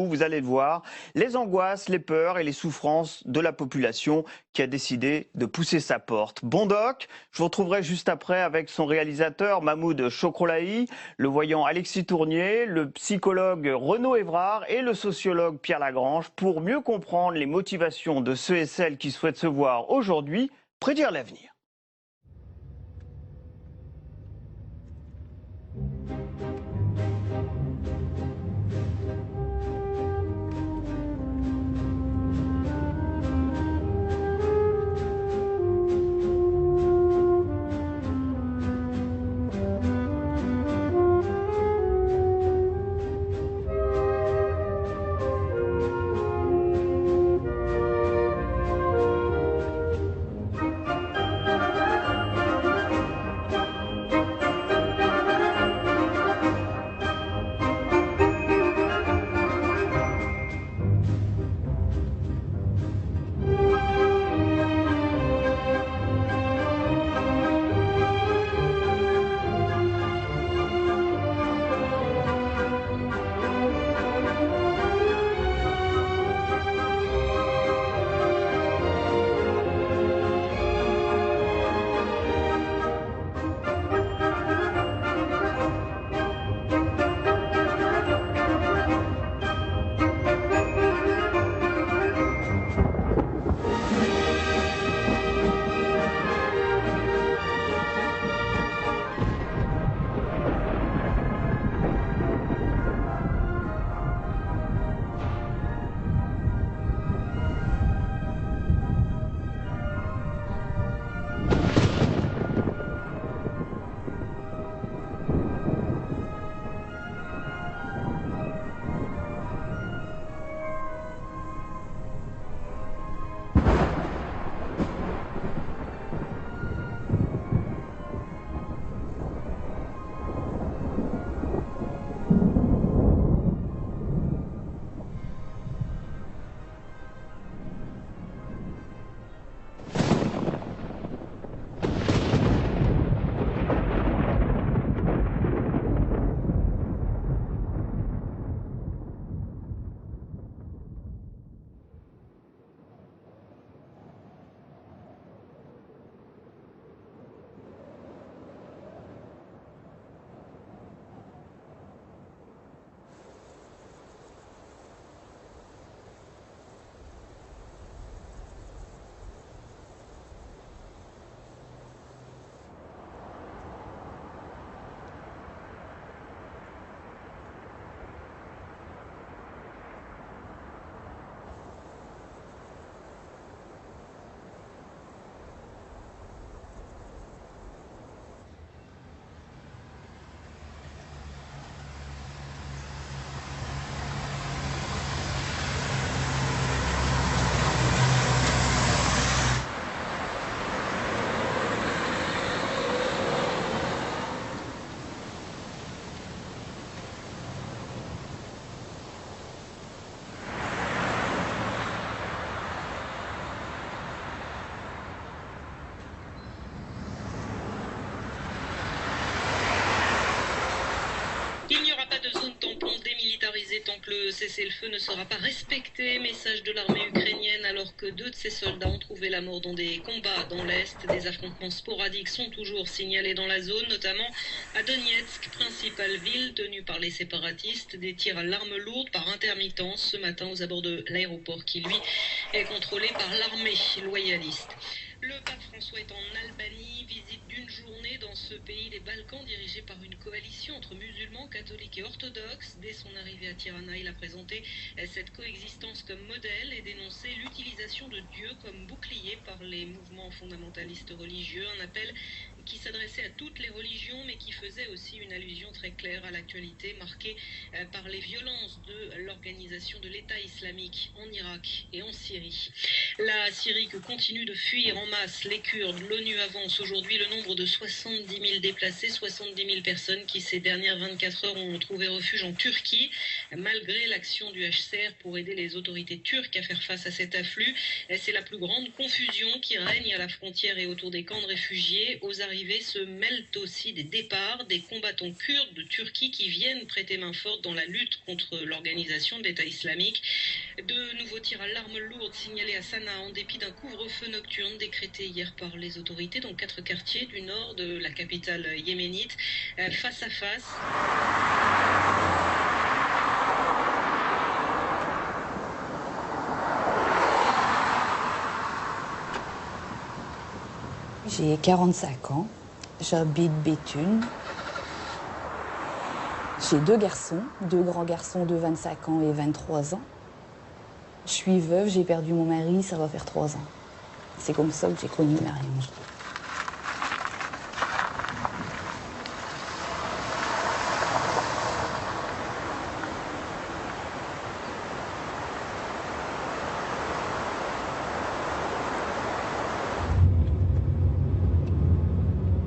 Vous allez le voir, les angoisses, les peurs et les souffrances de la population qui a décidé de pousser sa porte. Bon doc, je vous retrouverai juste après avec son réalisateur Mahmoud Chokrolahi, le voyant Alexis Tournier, le psychologue Renaud Évrard et le sociologue Pierre Lagrange pour mieux comprendre les motivations de ceux et celles qui souhaitent se voir aujourd'hui prédire l'avenir. Il n'y aura pas de zone tampon démilitarisée tant que le cessez-le-feu ne sera pas respecté. Message de l'armée ukrainienne alors que 2 de ses soldats ont trouvé la mort dans des combats dans l'Est. Des affrontements sporadiques sont toujours signalés dans la zone, notamment à Donetsk, principale ville tenue par les séparatistes. Des tirs à l'arme lourde par intermittence ce matin aux abords de l'aéroport qui, lui, est contrôlé par l'armée loyaliste. Le pape François est en Albanie, visite d'une journée dans ce pays des Balkans dirigé par une coalition entre musulmans, catholiques et orthodoxes. Dès son arrivée à Tirana, il a présenté cette coexistence comme modèle et dénoncé l'utilisation de Dieu comme bouclier par les mouvements fondamentalistes religieux. Un appel qui s'adressait à toutes les religions mais qui faisait aussi une allusion très claire à l'actualité marquée par les violences de l'organisation de l'État islamique en Irak et en Syrie. La Syrie que continue de fuir en masse les Kurdes. L'ONU avance aujourd'hui le nombre de 70 000 déplacés, 70 000 personnes qui ces dernières 24 heures ont trouvé refuge en Turquie, malgré l'action du HCR pour aider les autorités turques à faire face à cet afflux. C'est la plus grande confusion qui règne à la frontière et autour des camps de réfugiés. Aux arrivées arrivées se mêlent aussi des départs des combattants kurdes de Turquie qui viennent prêter main forte dans la lutte contre l'organisation de l'État islamique. De nouveaux tirs à l'arme lourde signalés à Sanaa en dépit d'un couvre-feu nocturne décrété hier par les autorités dans 4 quartiers du nord de la capitale yéménite. Face à face. J'ai 45 ans, j'habite Béthune. J'ai 2 garçons, 2 grands garçons de 25 ans et 23 ans. Je suis veuve, j'ai perdu mon mari, ça va faire 3 ans. C'est comme ça que j'ai connu Marie-Ange.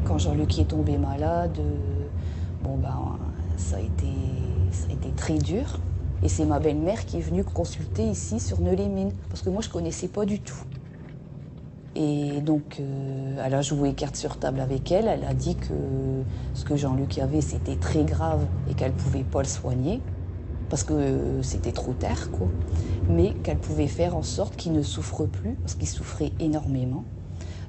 Quand Jean-Luc est tombé malade, ça a été très dur. Et c'est ma belle-mère qui est venue consulter ici sur Neux-les-Mines, parce que moi je ne connaissais pas du tout. Et donc elle a joué carte sur table avec elle, elle a dit que ce que Jean-Luc avait c'était très grave et qu'elle ne pouvait pas le soigner, parce que c'était trop tard, quoi. Mais qu'elle pouvait faire en sorte qu'il ne souffre plus, parce qu'il souffrait énormément.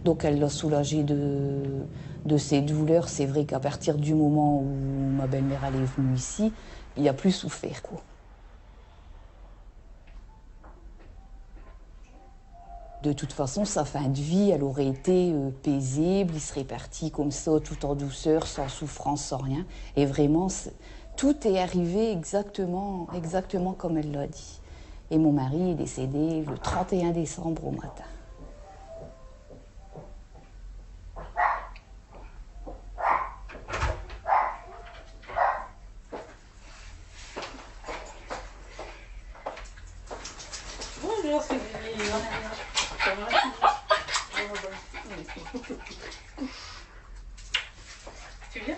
Donc elle l'a soulagé de ses douleurs. C'est vrai qu'à partir du moment où ma belle-mère elle est venue ici, il n'a plus souffert, quoi. De toute façon, sa fin de vie, elle aurait été paisible, il serait parti comme ça, tout en douceur, sans souffrance, sans rien. Et vraiment, tout est arrivé exactement comme elle l'a dit. Et mon mari est décédé le 31 décembre au matin. Bonjour Sylvie. Ça va? Tu viens?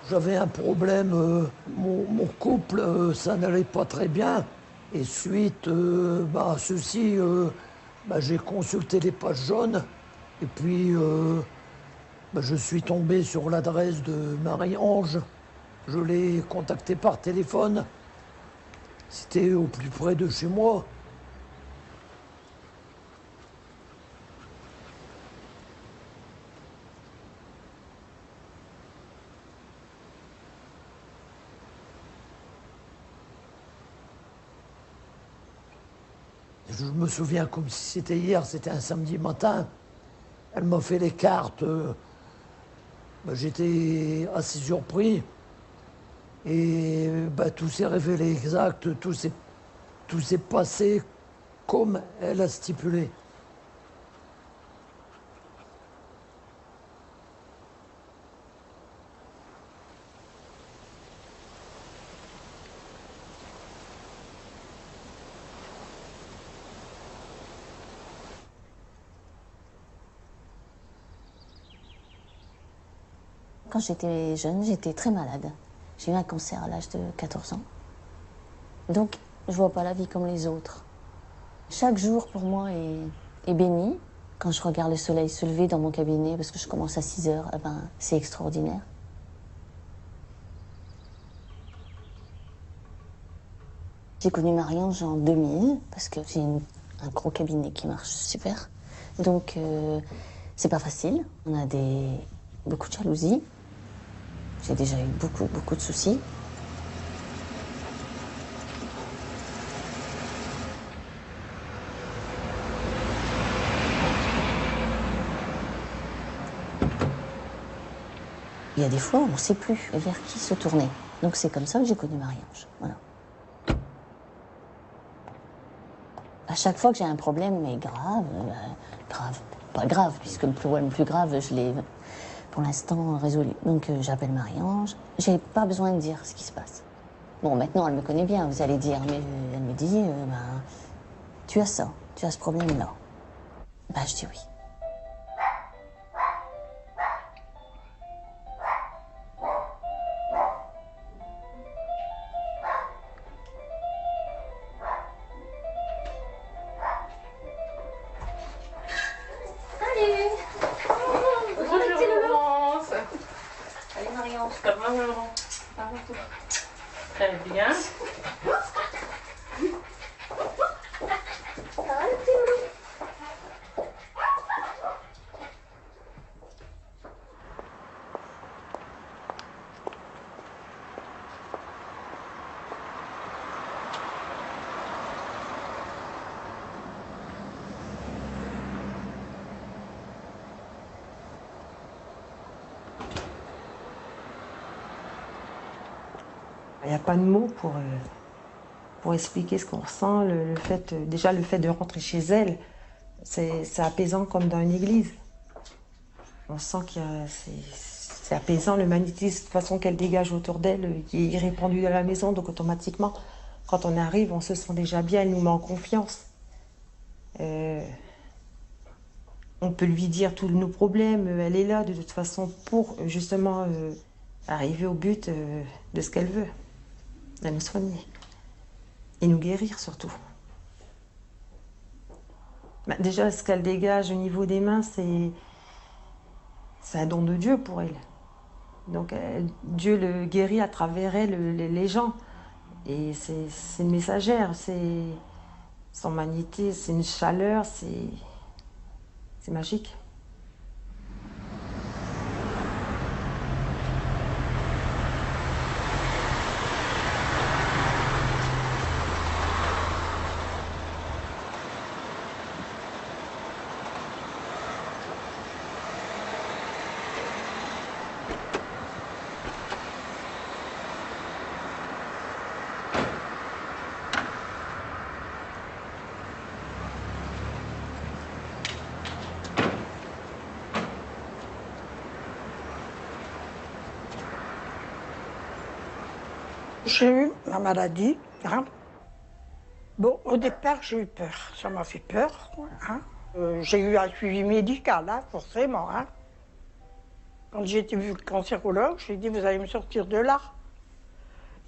J'avais un problème, mon couple, ça n'allait pas très bien. Et suite à ceci, j'ai consulté les pages jaunes. Et puis, je suis tombé sur l'adresse de Marie-Ange. Je l'ai contactée par téléphone. C'était au plus près de chez moi. Je me souviens comme si c'était hier, c'était un samedi matin. Elle m'a fait les cartes. J'étais assez surpris. Et tout s'est révélé exact, tout s'est passé comme elle a stipulé. Quand j'étais jeune, j'étais très malade. J'ai eu un cancer à l'âge de 14 ans. Donc, je ne vois pas la vie comme les autres. Chaque jour, pour moi, est béni. Quand je regarde le soleil se lever dans mon cabinet, parce que je commence à 6 heures, c'est extraordinaire. J'ai connu Marie-Ange en 2000, parce que j'ai un gros cabinet qui marche super. Donc, c'est pas facile. On a beaucoup de jalousie. J'ai déjà eu beaucoup de soucis. Il y a des fois, on ne sait plus vers qui se tourner. Donc c'est comme ça que j'ai connu Marie-Ange. Voilà. À chaque fois que j'ai un problème, mais grave, pas grave, puisque le problème plus grave, je l'ai pour l'instant résolu. Donc j'appelle Marie-Ange. J'ai pas besoin de dire ce qui se passe. Bon, maintenant elle me connaît bien, vous allez dire, mais elle me dit, bah, tu as ça, tu as ce problème-là. Bah je dis oui. Très bien. Il n'y a pas de mots pour expliquer ce qu'on ressent. Déjà, le fait de rentrer chez elle, c'est apaisant comme dans une église. On sent c'est apaisant, le magnétisme de toute façon qu'elle dégage autour d'elle, qui est répandu dans la maison. Donc automatiquement, quand on arrive, on se sent déjà bien, elle nous met en confiance. On peut lui dire tous nos problèmes, elle est là de toute façon pour justement arriver au but de ce qu'elle veut. À nous soigner. Et nous guérir surtout. Bah, déjà, ce qu'elle dégage au niveau des mains, c'est un don de Dieu pour elle. Donc Dieu le guérit à travers elle, les gens. Et c'est une messagère, c'est son magnétisme, c'est une chaleur, c'est magique. J'ai eu ma maladie. Hein. Bon, au départ, j'ai eu peur. Ça m'a fait peur. Hein. J'ai eu un suivi médical, hein, forcément. Hein. Quand j'ai été vu le cancérologue, j'ai dit, vous allez me sortir de là.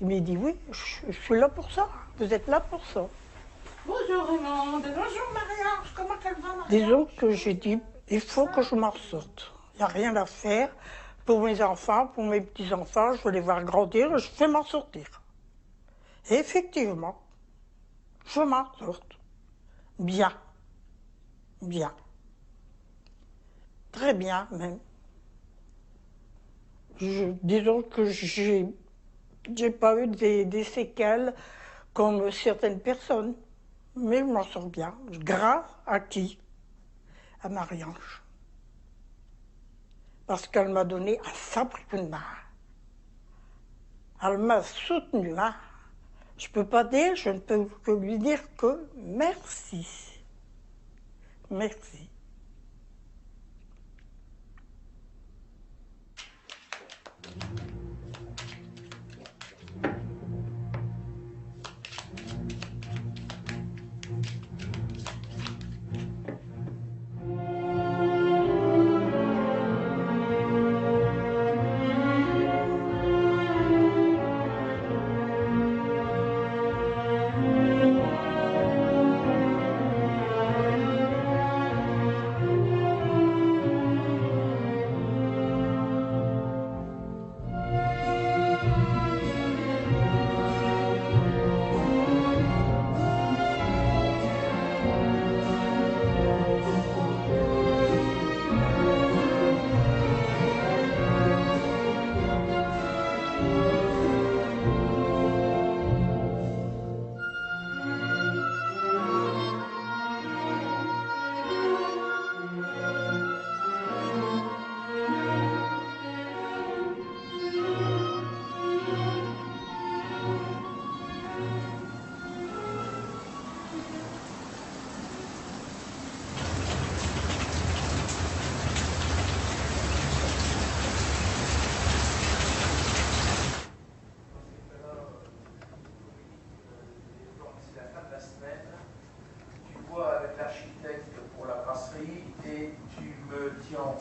Il m'a dit, oui, je suis là pour ça. Vous êtes là pour ça. Bonjour Raymond, bonjour Marie-Ange, comment elle va Marie-Ange? Disons que j'ai dit, il faut que je m'en sorte. Il n'y a rien à faire. Pour mes enfants, pour mes petits-enfants, je veux les voir grandir, je vais m'en sortir. Et effectivement, je m'en sors. Bien. Bien. Très bien, même. Disons que j'ai pas eu des séquelles comme certaines personnes, mais je m'en sors bien. Grâce à qui? À Marie-Ange. Parce qu'elle m'a donné un sacré coup de main. Elle m'a soutenue. Hein. Je ne peux pas dire, je ne peux que lui dire que merci. Merci.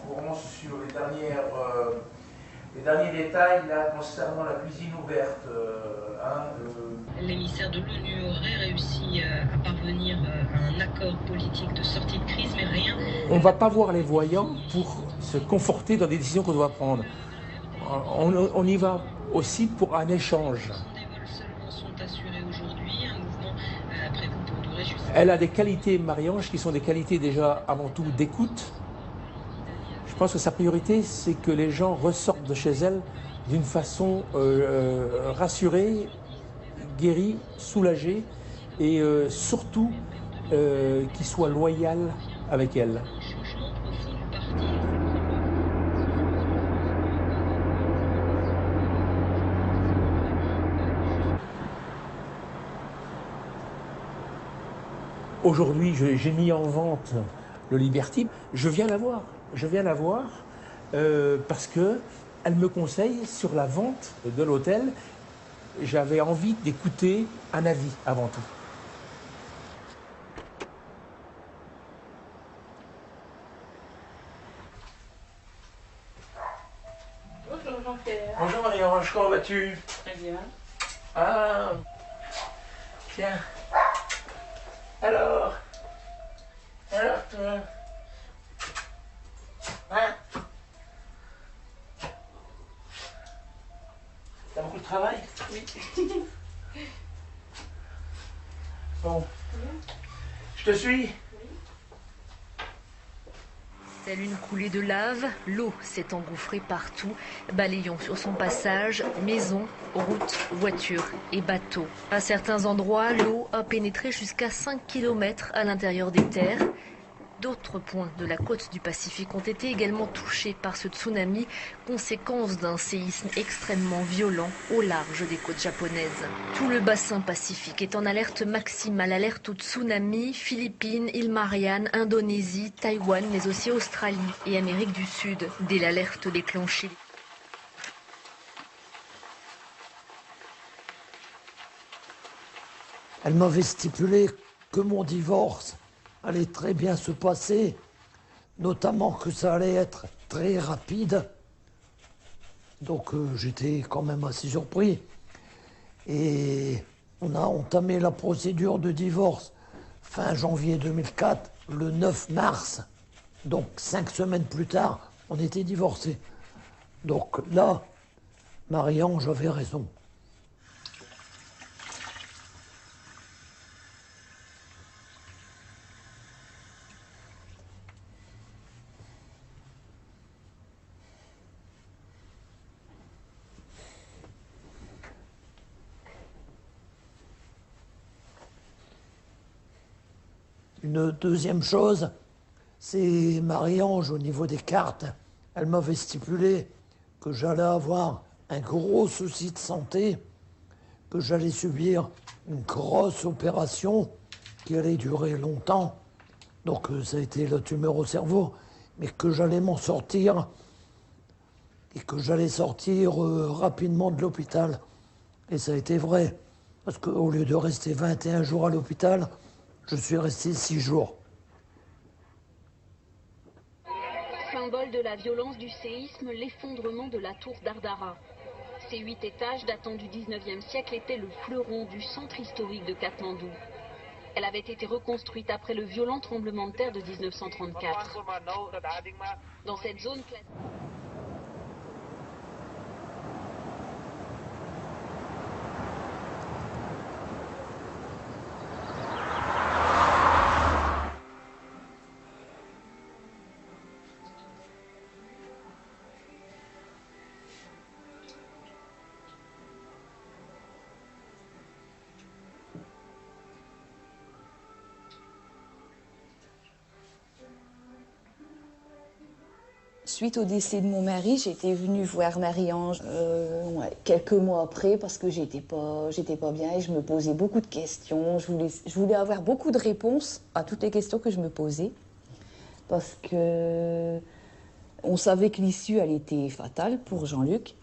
Florence sur les derniers détails là, concernant la cuisine ouverte. L'émissaire de l'ONU aurait réussi à parvenir à un accord politique de sortie de crise, mais rien. On ne va pas voir les voyants pour se conforter dans des décisions qu'on doit prendre. On y va aussi pour un échange. Des vols seulement sont assurés aujourd'hui, un mouvement prévu pour durer jusqu'à... Elle a des qualités, Marie-Ange, qui sont des qualités déjà avant tout d'écoute. Je pense que sa priorité, c'est que les gens ressortent de chez elle d'une façon rassurée, guérie, soulagée et surtout qu'ils soient loyaux avec elle. Changement profond du parti. Aujourd'hui, j'ai mis en vente le Liberty. Je viens la voir. Parce qu'elle me conseille sur la vente de l'hôtel. J'avais envie d'écouter un avis avant tout. Bonjour Jean-Pierre. Bonjour Marie-Ange, comment vas-tu? Très bien. Ah, tiens. Alors toi? Hein? T'as beaucoup de travail? Oui. Bon. Je te suis? Telle une coulée de lave, l'eau s'est engouffrée partout, balayant sur son passage maisons, routes, voitures et bateaux. À certains endroits, l'eau a pénétré jusqu'à 5 km à l'intérieur des terres. D'autres points de la côte du Pacifique ont été également touchés par ce tsunami, conséquence d'un séisme extrêmement violent au large des côtes japonaises. Tout le bassin Pacifique est en alerte maximale, alerte au tsunami, Philippines, îles Mariannes, Indonésie, Taïwan, mais aussi Australie et Amérique du Sud. Dès l'alerte déclenchée. Elle m'avait stipulé que mon divorce allait très bien se passer, notamment que ça allait être très rapide. Donc j'étais quand même assez surpris. Et on a entamé la procédure de divorce fin janvier 2004, le 9 mars. Donc 5 semaines plus tard, on était divorcés. Donc là, Marie-Ange avait raison. Une deuxième chose, c'est Marie-Ange au niveau des cartes. Elle m'avait stipulé que j'allais avoir un gros souci de santé, que j'allais subir une grosse opération qui allait durer longtemps. Donc ça a été la tumeur au cerveau, mais que j'allais m'en sortir et que j'allais sortir rapidement de l'hôpital. Et ça a été vrai, parce qu'au lieu de rester 21 jours à l'hôpital, je suis resté 6 jours. Symbole de la violence du séisme, l'effondrement de la tour d'Ardara. Ces 8 étages datant du 19e siècle étaient le fleuron du centre historique de Katmandou. Elle avait été reconstruite après le violent tremblement de terre de 1934. Dans cette zone classée... Suite au décès de mon mari, j'étais venue voir Marie-Ange quelques mois après parce que j'étais pas bien et je me posais beaucoup de questions. Je voulais avoir beaucoup de réponses à toutes les questions que je me posais parce que on savait que l'issue elle était fatale pour Jean-Luc.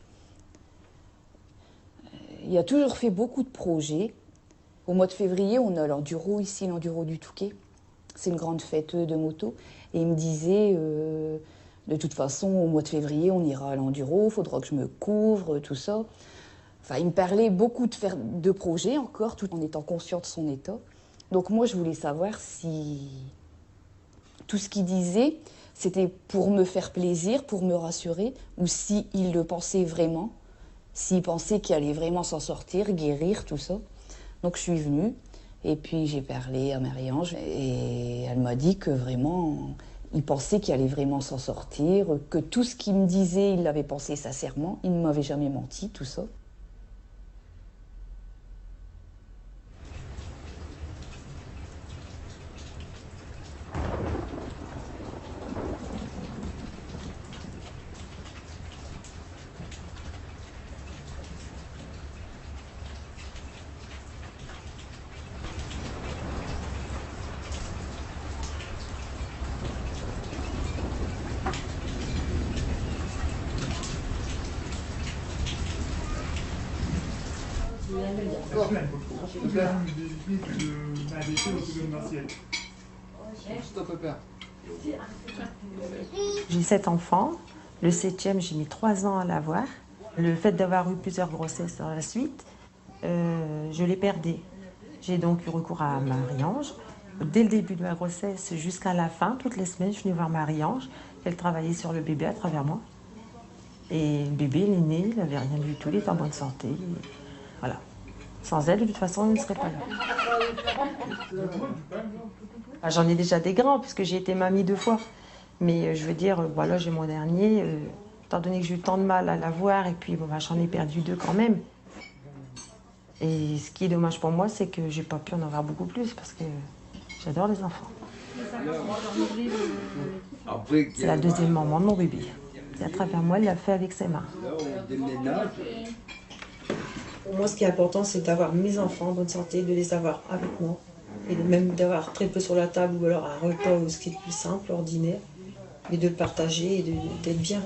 Il a toujours fait beaucoup de projets. Au mois de février, on a l'enduro ici, l'enduro du Touquet. C'est une grande fête de moto. Et il me disait... De toute façon, au mois de février, on ira à l'enduro, il faudra que je me couvre, tout ça. Enfin, il me parlait beaucoup de projets encore, tout en étant conscient de son état. Donc moi, je voulais savoir si tout ce qu'il disait, c'était pour me faire plaisir, pour me rassurer, ou s'il le pensait vraiment, s'il pensait qu'il allait vraiment s'en sortir, guérir, tout ça. Donc je suis venue, et puis j'ai parlé à Marie-Ange, et elle m'a dit que vraiment, il pensait qu'il allait vraiment s'en sortir, que tout ce qu'il me disait, il l'avait pensé sincèrement, il ne m'avait jamais menti, tout ça. J'ai 7 enfants. Le 7e, j'ai mis 3 ans à l'avoir. Le fait d'avoir eu plusieurs grossesses dans la suite, je les perdais. J'ai donc eu recours à Marie-Ange. Dès le début de ma grossesse jusqu'à la fin, toutes les semaines, je venais voir Marie-Ange. Elle travaillait sur le bébé à travers moi. Et le bébé, il est né, il n'avait rien du tout, il était en bonne santé. Voilà. Sans elle, de toute façon, il ne serait pas là. Ah, j'en ai déjà des grands, puisque j'ai été mamie 2 fois. Mais je veux dire, voilà, j'ai mon dernier. Étant donné que j'ai eu tant de mal à l'avoir, et puis bon, bah, j'en ai perdu 2 quand même. Et ce qui est dommage pour moi, c'est que j'ai pas pu en avoir beaucoup plus, parce que j'adore les enfants. C'est la 2e maman de mon bébé. Et à travers moi, elle l'a fait avec ses mains. Pour moi, ce qui est important, c'est d'avoir mes enfants en bonne santé, de les avoir avec moi. Et même d'avoir très peu sur la table, ou alors un repas, ou ce qui est le plus simple, ordinaire. Mais de le partager et d'être bien.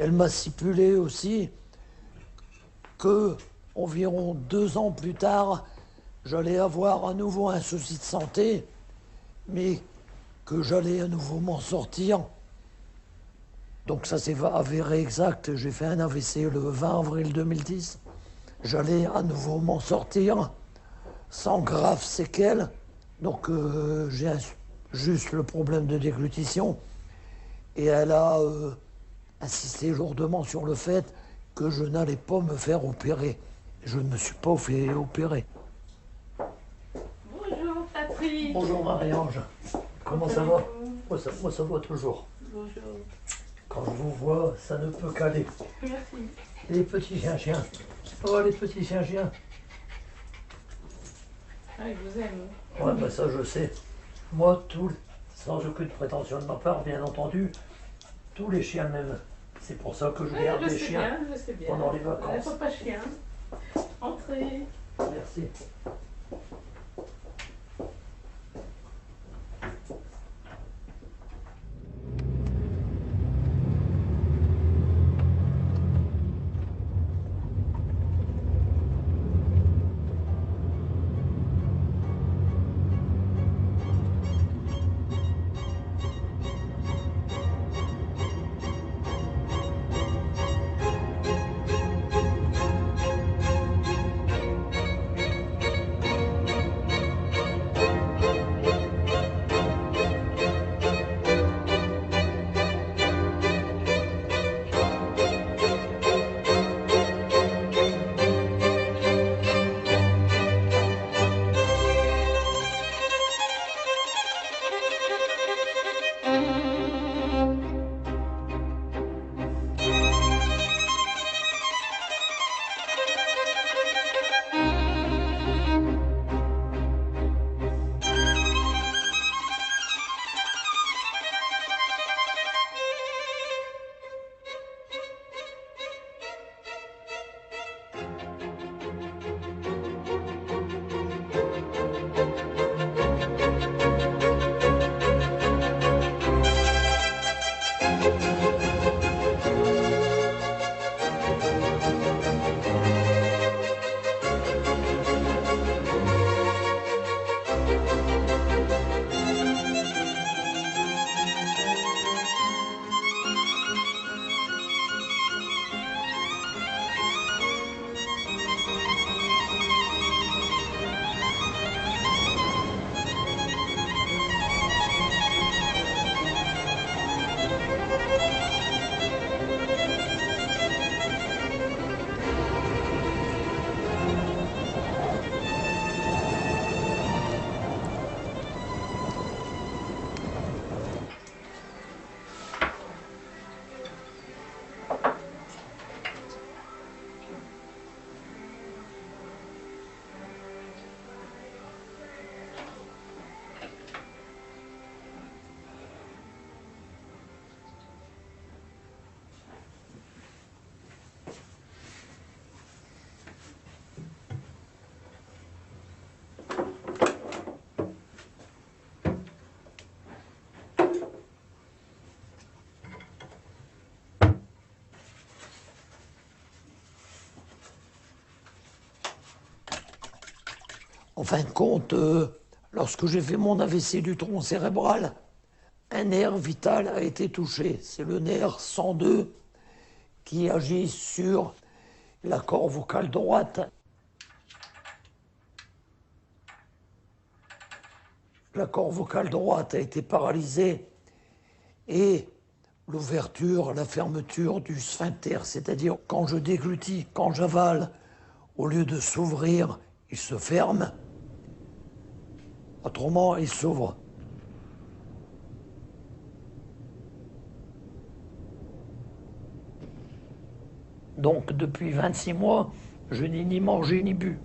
Elle m'a stipulé aussi que, environ 2 ans plus tard, j'allais avoir à nouveau un souci de santé, mais que j'allais à nouveau m'en sortir. Donc ça s'est avéré exact. J'ai fait un AVC le 20 avril 2010. J'allais à nouveau m'en sortir, sans graves séquelles. Donc j'ai juste le problème de déglutition. Et elle a insisté lourdement sur le fait que je n'allais pas me faire opérer. Je ne me suis pas fait opérer. Bonjour Patrick. Bonjour Marie-Ange. Comment ça va? Moi ça va toujours. Bonjour. Quand je vous vois, ça ne peut qu'aller. Merci. Les petits chiens-chiens. Oh les petits chiens-chiens. Ah, il vous aime. Ouais, bah ça je sais. Moi, sans aucune prétention de ma part, bien entendu, tous les chiens m'aiment. C'est pour ça que je garde les chiens Je sais bien. pendant les vacances. Papa chien. Entrez. Merci. En fin de compte, lorsque j'ai fait mon AVC du tronc cérébral, un nerf vital a été touché. C'est le nerf 102 qui agit sur la corde vocale droite. La corde vocale droite a été paralysée et l'ouverture, la fermeture du sphincter, c'est-à-dire quand je déglutis, quand j'avale, au lieu de s'ouvrir, il se ferme. Autrement, il s'ouvre. Donc, depuis 26 mois, je n'ai ni mangé ni bu.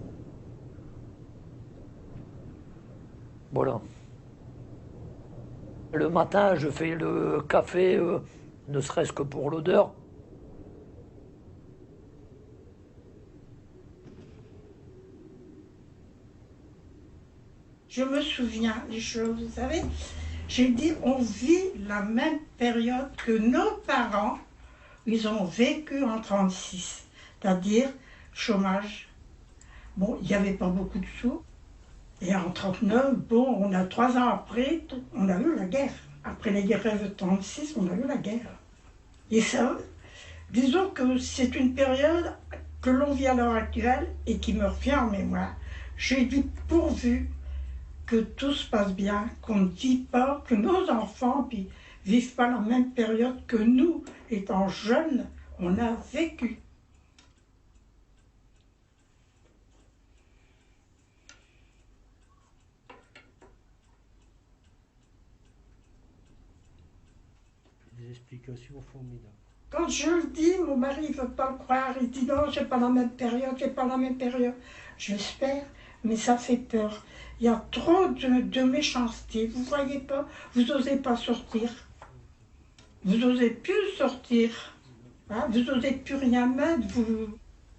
Voilà. Le matin, je fais le café, ne serait-ce que pour l'odeur. Je me souviens des choses, vous savez. J'ai dit, on vit la même période que nos parents, ils ont vécu en 1936, c'est-à-dire chômage. Bon, il n'y avait pas beaucoup de sous. Et en 1939, bon, on a 3 ans après, on a eu la guerre. Après les grèves de 1936, on a eu la guerre. Et ça, disons que c'est une période que l'on vit à l'heure actuelle et qui me revient en mémoire. J'ai dit pourvu que tout se passe bien, qu'on ne dit pas que nos enfants ne vivent pas la même période que nous, étant jeunes, on a vécu. Des explications formidables. Quand je le dis, mon mari ne veut pas le croire, il dit non, c'est pas la même période, c'est pas la même période. J'espère, mais ça fait peur. Il y a trop de méchanceté, vous voyez pas, vous n'osez pas sortir. Vous n'osez plus sortir, hein, vous n'osez plus rien mettre.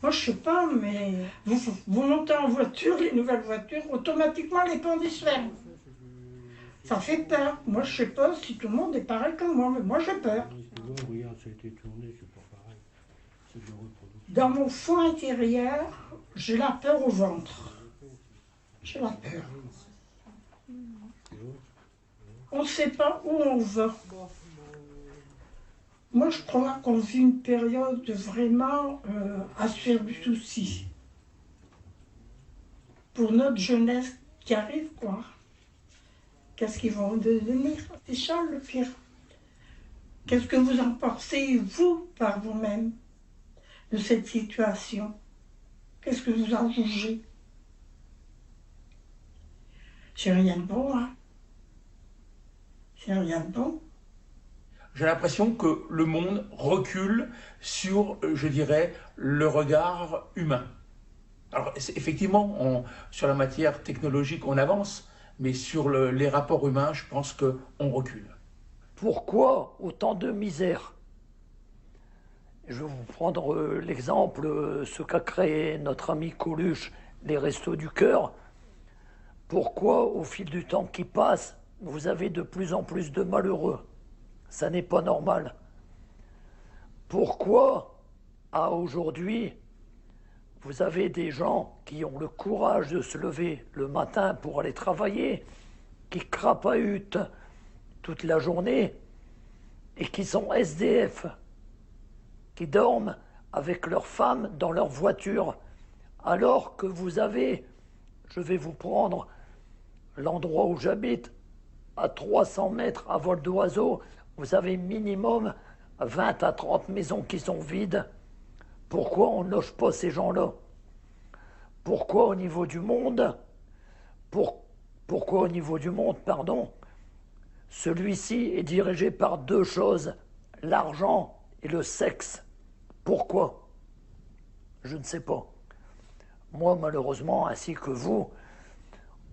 Moi je sais pas, mais vous montez en voiture, les nouvelles voitures, automatiquement les portes se ferment. Ça fait peur. Moi je sais pas si tout le monde est pareil comme moi, mais moi j'ai peur. Dans mon fond intérieur, j'ai la peur au ventre. J'ai la peur. On ne sait pas où on va. Moi, je crois qu'on vit une période vraiment à se faire du souci. Pour notre jeunesse qui arrive, quoi. Qu'est-ce qu'ils vont devenir? C'est ça le pire. Qu'est-ce que vous en pensez, vous, par vous-même, de cette situation? Qu'est-ce que vous en jugez? C'est rien de bon, hein? C'est rien de bon. J'ai l'impression que le monde recule sur, je dirais, le regard humain. Alors, effectivement, sur la matière technologique, on avance, mais sur les rapports humains, je pense qu'on recule. Pourquoi autant de misère? Je vais vous prendre l'exemple, ce qu'a créé notre ami Coluche, les Restos du Cœur. Pourquoi, au fil du temps qui passe, vous avez de plus en plus de malheureux? Ça n'est pas normal. Pourquoi, à aujourd'hui, vous avez des gens qui ont le courage de se lever le matin pour aller travailler, qui crapahutent toute la journée et qui sont SDF, qui dorment avec leurs femmes dans leur voiture, alors que vous avez, je vais vous prendre l'endroit où j'habite, à 300 mètres à vol d'oiseau, vous avez minimum 20 à 30 maisons qui sont vides. Pourquoi on ne loge pas ces gens-là? Pourquoi au niveau du monde, pourquoi au niveau du monde, pardon, celui-ci est dirigé par deux choses, l'argent et le sexe? Pourquoi? Je ne sais pas. Moi, malheureusement, ainsi que vous,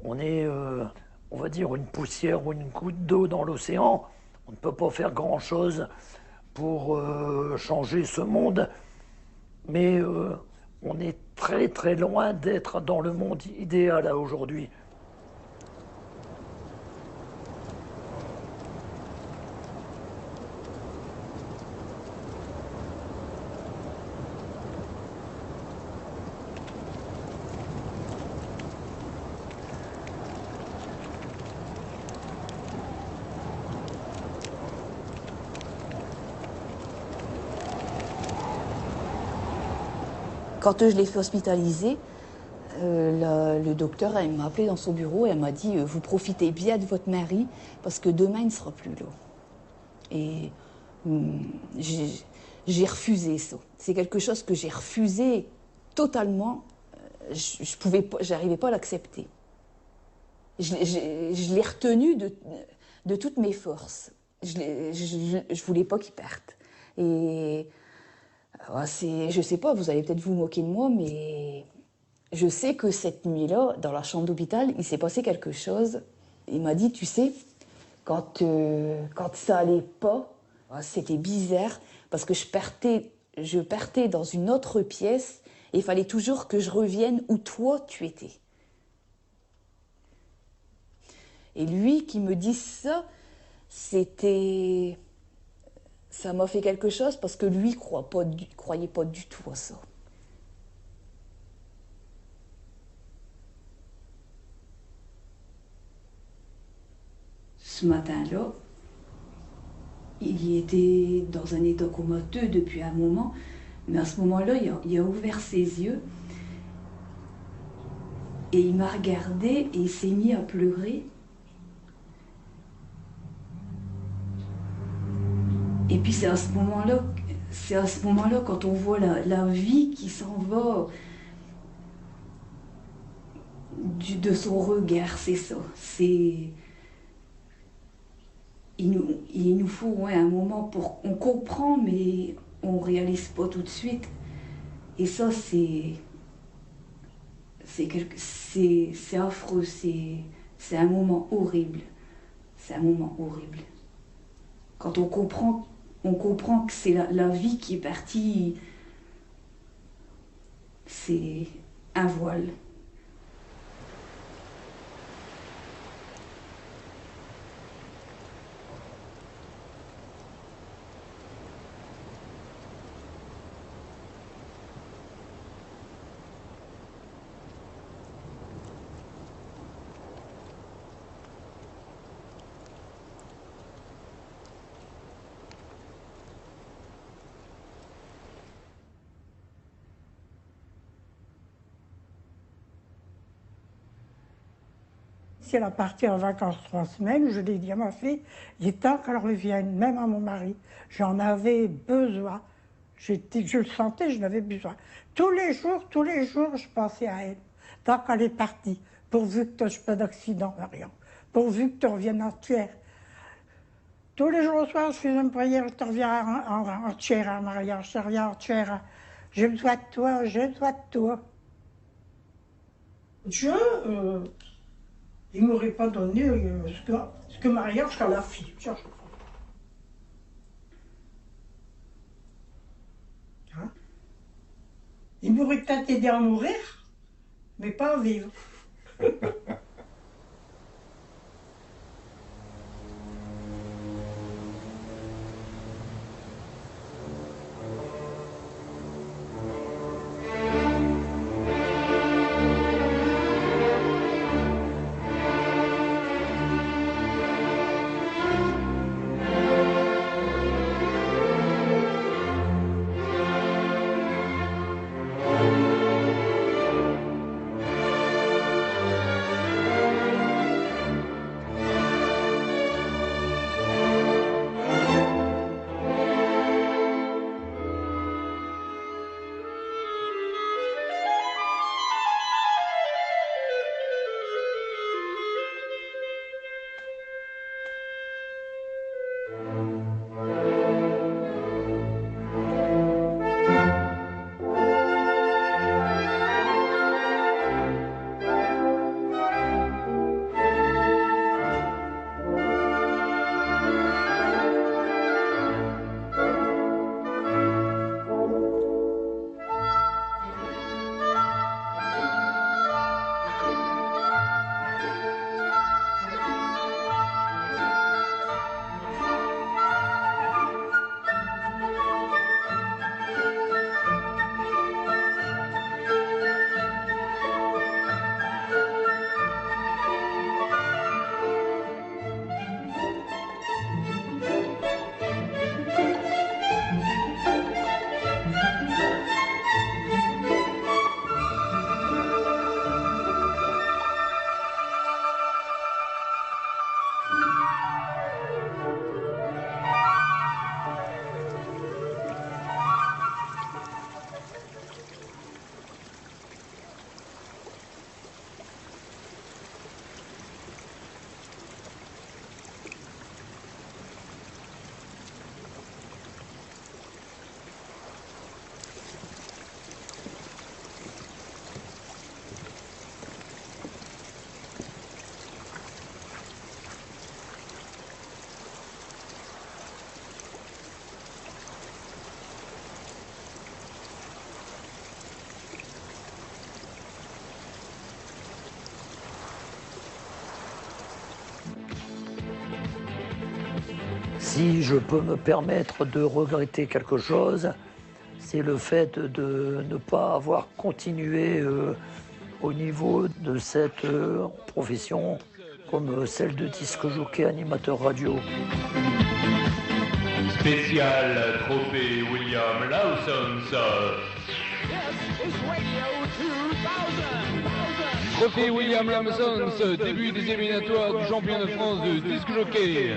on est, on va dire, une poussière ou une goutte d'eau dans l'océan. On ne peut pas faire grand-chose pour changer ce monde, mais on est très très loin d'être dans le monde idéal à aujourd'hui. Quand je l'ai fait hospitaliser, le docteur elle m'a appelé dans son bureau et elle m'a dit vous profitez bien de votre mari parce que demain il ne sera plus là. Et j'ai refusé ça. C'est quelque chose que j'ai refusé totalement. Je pouvais pas, j'arrivais pas à l'accepter. Je l'ai retenu de toutes mes forces. Je voulais pas qu'il parte. Et je sais pas, vous allez peut-être vous moquer de moi, mais je sais que cette nuit-là, dans la chambre d'hôpital, il s'est passé quelque chose. Il m'a dit, tu sais, quand ça allait pas, c'était bizarre, parce que je partais dans une autre pièce, et il fallait toujours que je revienne où toi tu étais. Et lui qui me dit ça, ça m'a fait quelque chose, parce que lui croyait pas du tout à ça. Ce matin-là, il était dans un état comateux depuis un moment, mais à ce moment-là, il a ouvert ses yeux et il m'a regardé et il s'est mis à pleurer. Et puis c'est à ce moment-là, quand on voit la vie qui s'en va de son regard, c'est ça. Il nous faut un moment pour... On comprend, mais on ne réalise pas tout de suite. Et ça, c'est affreux, c'est un moment horrible. C'est un moment horrible. Quand on comprend que c'est la vie qui est partie, c'est un voile. Si elle a parti en vacances 3 semaines, je l'ai dit à ma fille, il est temps qu'elle revienne, même à mon mari. J'en avais besoin. Je le sentais, je n'avais besoin. Tous les jours, je pensais à elle. Tant qu'elle est partie, pourvu que tu n'aies pas d'accident, Marion. Pourvu que tu reviennes entière. Tous les jours au soir, je faisais une prière, tu reviens entière, Marion, je reviens entière. J'ai besoin de toi, j'ai besoin de toi. Dieu, il ne m'aurait pas donné ce que Marie-Ange a la fille. Hein? Il m'aurait peut-être aidé à mourir, mais pas à vivre. Si je peux me permettre de regretter quelque chose, c'est le fait de ne pas avoir continué au niveau de cette profession comme celle de disque jockey animateur radio. Spécial trophée William Lawson. Trophée William Lawson, début des éliminatoires du championnat de France de disque jockey.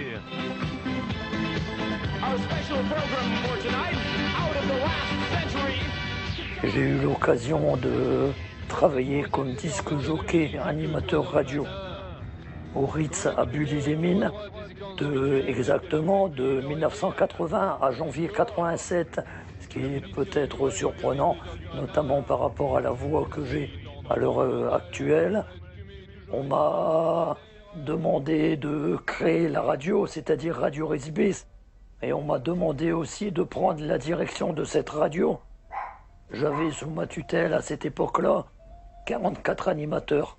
J'ai eu l'occasion de travailler comme disque jockey animateur radio au Ritz à Bully-les-Mines, exactement de 1980 à janvier 87, ce qui est peut-être surprenant, notamment par rapport à la voix que j'ai à l'heure actuelle. On m'a demandé de créer la radio, c'est-à-dire Radio Risbis, et on m'a demandé aussi de prendre la direction de cette radio. J'avais sous ma tutelle à cette époque-là 44 animateurs.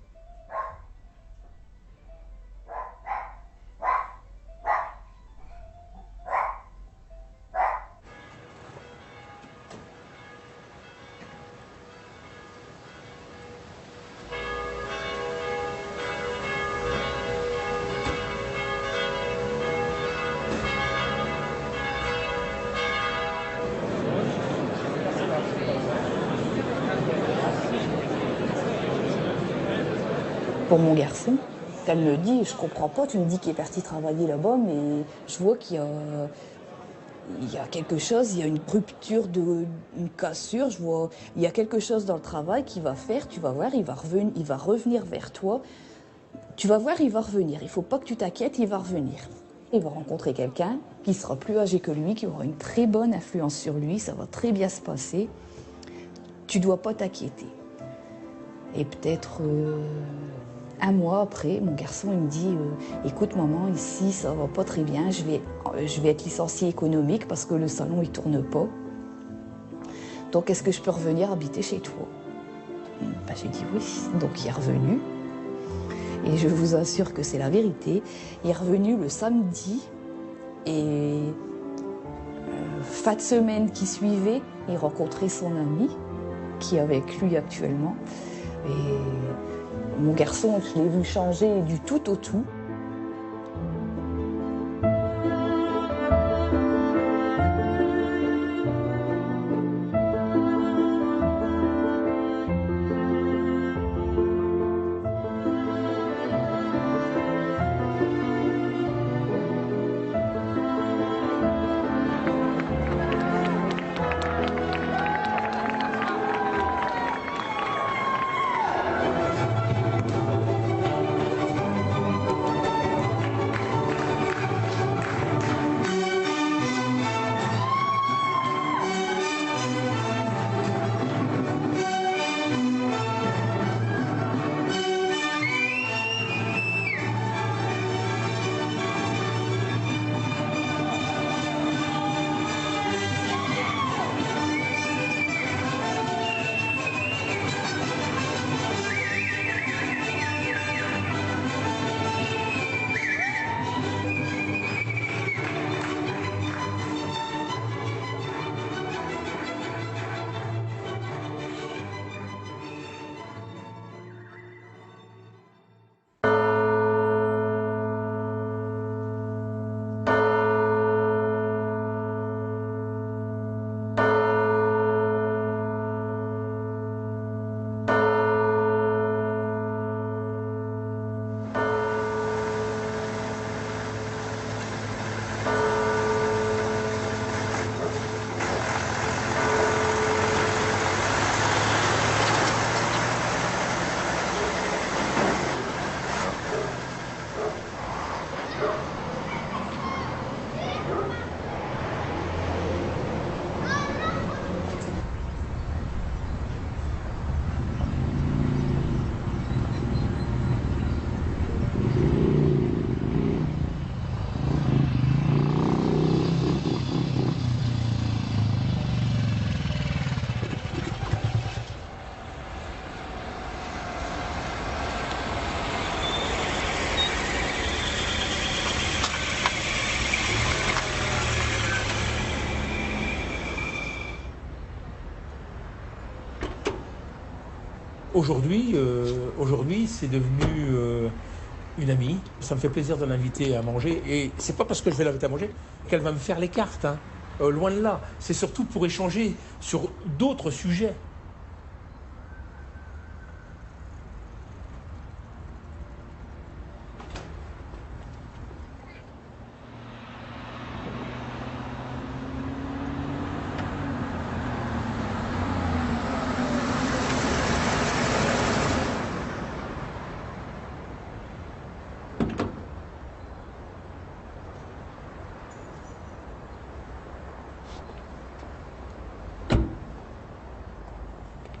Pour mon garçon, elle me dit, je comprends pas, tu me dis qu'il est parti travailler là-bas, mais je vois qu'il y a quelque chose, il y a une rupture, une cassure, je vois, il y a quelque chose dans le travail qu'il va faire, tu vas voir, il va revenir vers toi. Tu vas voir, il va revenir, il faut pas que tu t'inquiètes, il va revenir. Il va rencontrer quelqu'un qui sera plus âgé que lui, qui aura une très bonne influence sur lui, ça va très bien se passer. Tu dois pas t'inquiéter. Et peut-être un mois après, mon garçon il me dit écoute maman, ici ça va pas très bien, je vais être licencié économique parce que le salon il tourne pas. Donc est-ce que je peux revenir habiter chez toi? Ben, j'ai dit oui. Donc il est revenu. Et je vous assure que c'est la vérité. Il est revenu le samedi et fin de semaine qui suivait, il rencontrait son ami qui est avec lui actuellement. Et mon garçon, je l'ai vu changer du tout au tout. Aujourd'hui, c'est devenu une amie. Ça me fait plaisir de l'inviter à manger. Et c'est pas parce que je vais l'inviter à manger qu'elle va me faire les cartes, hein. Loin de là. C'est surtout pour échanger sur d'autres sujets.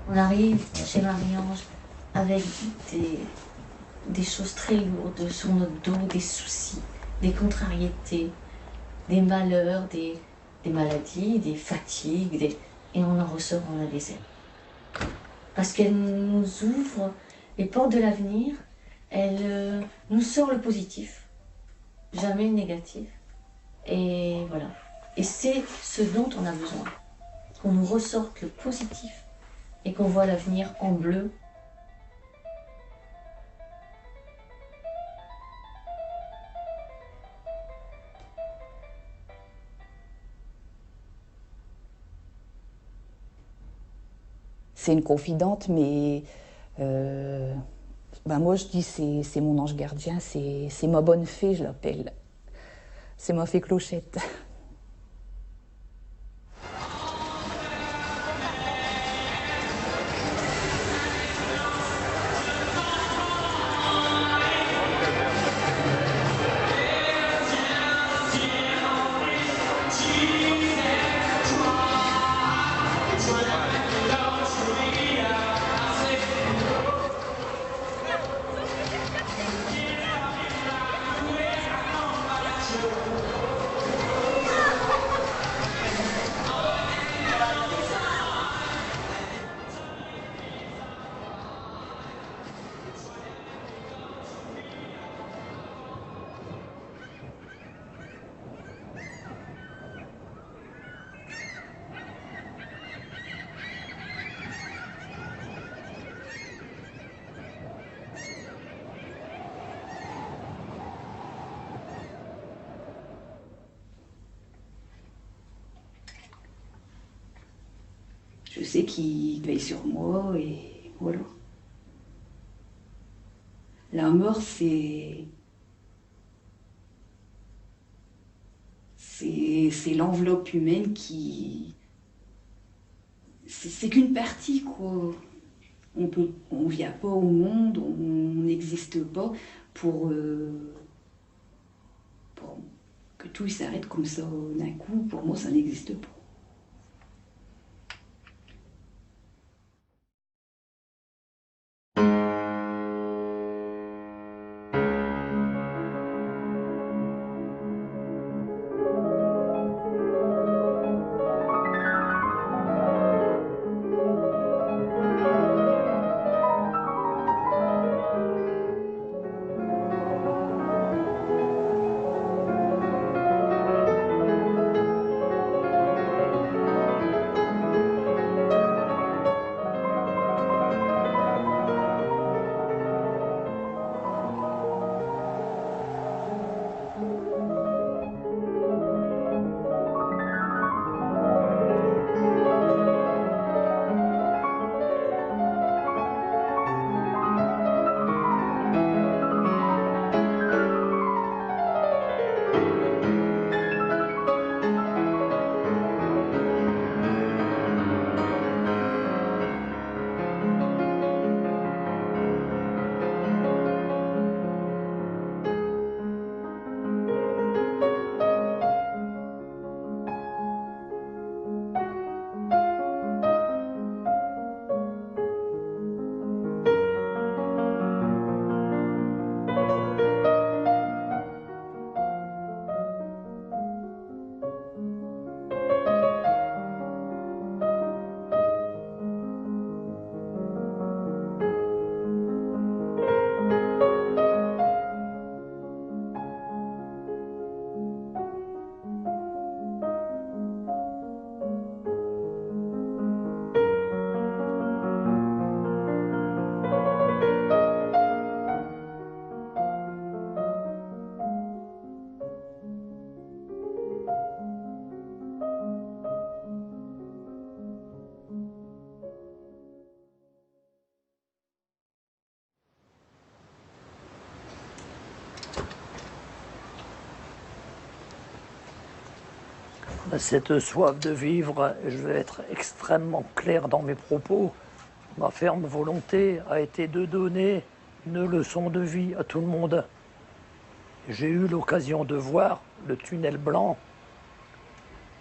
On arrive chez Marie-Ange avec des choses très lourdes sur notre dos, des soucis, des contrariétés, des malheurs, des maladies, des fatigues, et on en ressort en la désert. Parce qu'elle nous ouvre les portes de l'avenir, elle nous sort le positif, jamais le négatif. Et voilà. Et c'est ce dont on a besoin, qu'on nous ressorte le positif et qu'on voit l'avenir en bleu. C'est une confidente, mais moi je dis c'est mon ange gardien, c'est ma bonne fée, je l'appelle. C'est ma fée Clochette. Je sais qu'il veille sur moi et voilà. La mort, c'est l'enveloppe humaine qui... C'est qu'une partie, quoi. On vient pas au monde, on n'existe pas pour que tout s'arrête comme ça d'un coup. Pour moi, ça n'existe pas. Cette soif de vivre, je vais être extrêmement clair dans mes propos. Ma ferme volonté a été de donner une leçon de vie à tout le monde. J'ai eu l'occasion de voir le tunnel blanc,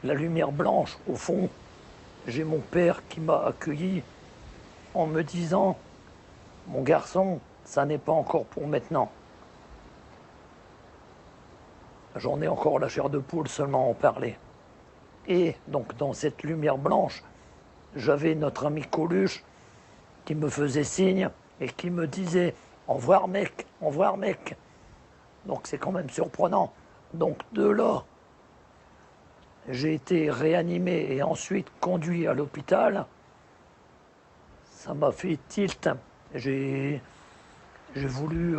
la lumière blanche au fond. J'ai mon père qui m'a accueilli en me disant « Mon garçon, ça n'est pas encore pour maintenant ». J'en ai encore la chair de poule seulement à en parler. Et donc dans cette lumière blanche, j'avais notre ami Coluche qui me faisait signe et qui me disait « Au revoir mec, au revoir mec ». Donc c'est quand même surprenant. Donc de là, j'ai été réanimé et ensuite conduit à l'hôpital. Ça m'a fait tilt. J'ai voulu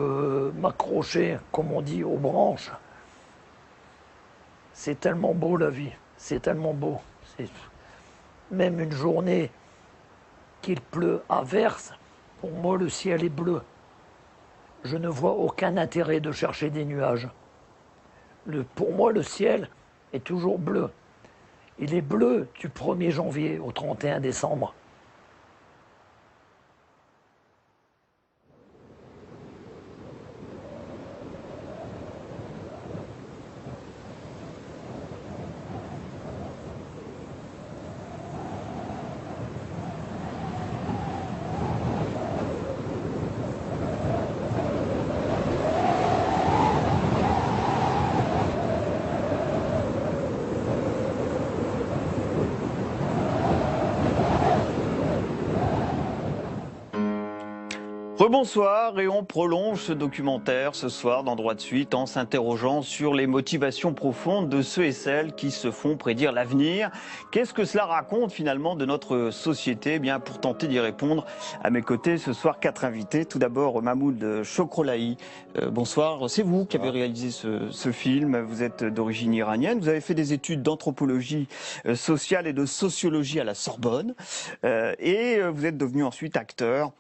m'accrocher, comme on dit, aux branches. C'est tellement beau la vie, c'est tellement beau. Même une journée qu'il pleut à verse, pour moi le ciel est bleu. Je ne vois aucun intérêt de chercher des nuages. Pour moi le ciel est toujours bleu. Il est bleu du 1er janvier au 31 décembre. Rebonsoir, et on prolonge ce documentaire ce soir dans Droit de Suite en s'interrogeant sur les motivations profondes de ceux et celles qui se font prédire l'avenir. Qu'est-ce que cela raconte finalement de notre société? Eh bien, pour tenter d'y répondre, à mes côtés ce soir 4 invités. Tout d'abord Mahmoud Chokrolahi. Bonsoir, c'est vous qui avez réalisé ce film. Vous êtes d'origine iranienne, vous avez fait des études d'anthropologie sociale et de sociologie à la Sorbonne et vous êtes devenu ensuite acteur,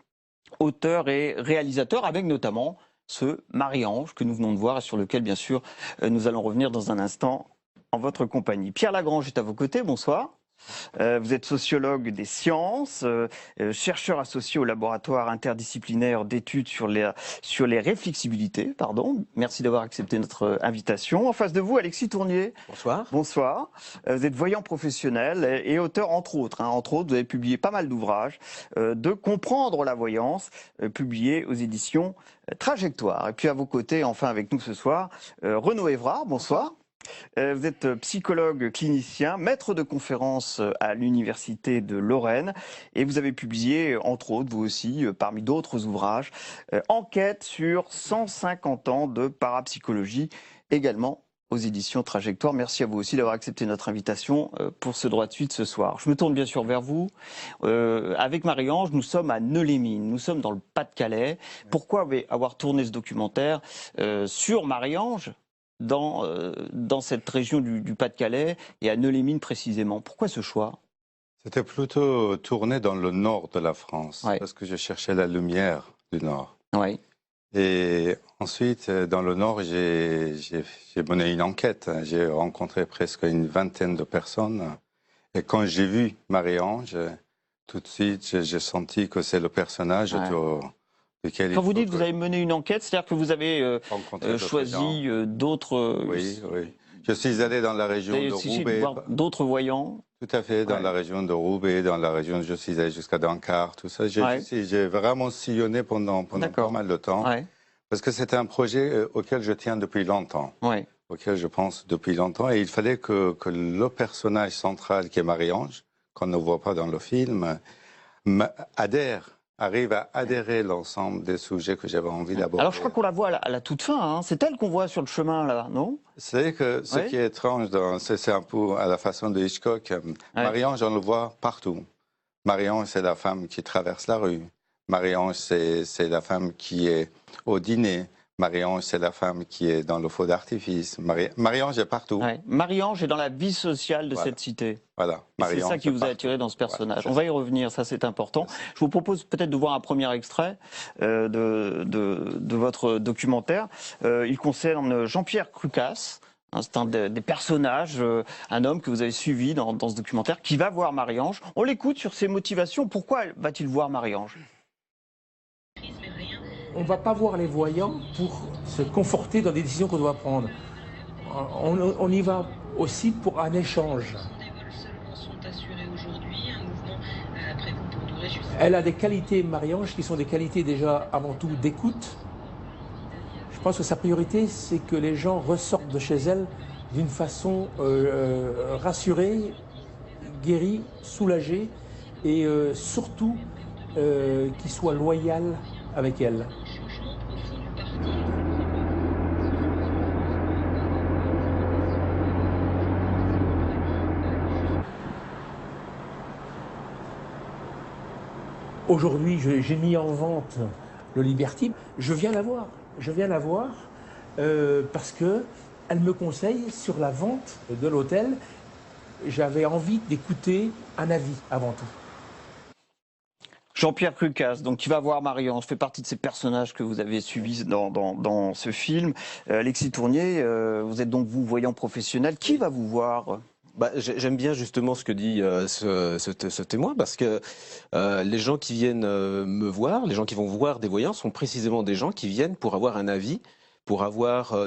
auteur et réalisateur, avec notamment ce Marie-Ange que nous venons de voir et sur lequel, bien sûr, nous allons revenir dans un instant en votre compagnie. Pierre Lagrange est à vos côtés, bonsoir. Vous êtes sociologue des sciences, chercheur associé au laboratoire interdisciplinaire d'études sur les réflexibilités. Merci d'avoir accepté notre invitation. En face de vous, Alexis Tournier. Bonsoir. Bonsoir. Vous êtes voyant professionnel et auteur, entre autres. Vous avez publié pas mal d'ouvrages de comprendre la voyance, publiés aux éditions Trajectoire. Et puis à vos côtés, enfin avec nous ce soir, Renaud Évrard. Bonsoir. Vous êtes psychologue clinicien, maître de conférences à l'Université de Lorraine et vous avez publié, entre autres, vous aussi, parmi d'autres ouvrages, Enquête sur 150 ans de parapsychologie, également aux éditions Trajectoire. Merci à vous aussi d'avoir accepté notre invitation pour ce Droit de Suite ce soir. Je me tourne bien sûr vers vous. Avec Marie-Ange, nous sommes à Neux-les-Mines, nous sommes dans le Pas-de-Calais. Pourquoi avoir tourné ce documentaire sur Marie-Ange dans cette région du Pas-de-Calais et à Neux-les-Mines précisément? Pourquoi ce choix? C'était plutôt tourné dans le nord de la France, parce que je cherchais la lumière du nord. Oui. Et ensuite, dans le nord, j'ai mené une enquête. J'ai rencontré presque une vingtaine de personnes. Et quand j'ai vu Marie-Ange, tout de suite, j'ai senti que c'est le personnage Quand vous dites que vous avez mené une enquête, c'est-à-dire que vous avez choisi d'autres... Oui. Je suis allé dans la région de Roubaix. D'autres voyants? Tout à fait, dans la région de Roubaix, dans la région, je suis allé jusqu'à Dunkerque, tout ça. J'ai vraiment sillonné pendant pas mal de temps. Parce que c'est un projet auquel je tiens depuis longtemps. Auquel je pense depuis longtemps. Et il fallait que le personnage central, qui est Marie-Ange, qu'on ne voit pas dans le film, arrive à adhérer l'ensemble des sujets que j'avais envie d'aborder. Alors je crois qu'on la voit à la toute fin, hein. C'est elle qu'on voit sur le chemin là, non? C'est que ce qui est étrange, c'est un peu à la façon de Hitchcock, Marie-Ange, on le voit partout. Marie-Ange, c'est la femme qui traverse la rue. Marie-Ange, c'est la femme qui est au dîner. Marie-Ange, c'est la femme qui est dans le feu d'artifice. Marie-Ange est partout. Marie-Ange est dans la vie sociale de cette cité. Voilà. C'est ça qui vous a attiré dans ce personnage. On va y revenir, ça c'est important. Je vous propose peut-être de voir un premier extrait de votre documentaire. Il concerne Jean-Pierre Crucasse. C'est un des personnages, un homme que vous avez suivi dans ce documentaire, qui va voir Marie-Ange. On l'écoute sur ses motivations. Pourquoi va-t-il voir Marie-Ange? On ne va pas voir les voyants pour se conforter dans des décisions qu'on doit prendre. On y va aussi pour un échange. Elle a des qualités, Marie-Ange, qui sont des qualités déjà avant tout d'écoute. Je pense que sa priorité, c'est que les gens ressortent de chez elle d'une façon rassurée, guérie, soulagée et surtout qu'ils soient loyaux avec elle. Aujourd'hui, j'ai mis en vente le Liberty. Je viens la voir. Parce qu'elle me conseille sur la vente de l'hôtel. J'avais envie d'écouter un avis avant tout. Jean-Pierre Crucasse, donc qui va voir Marie-Ange, fait partie de ces personnages que vous avez suivis dans ce film. Alexis Tournier, vous êtes donc vous voyant professionnel. Qui va vous voir ? J'aime bien justement ce que dit ce témoin, parce que les gens qui viennent me voir, les gens qui vont voir des voyants, sont précisément des gens qui viennent pour avoir un avis, pour avoir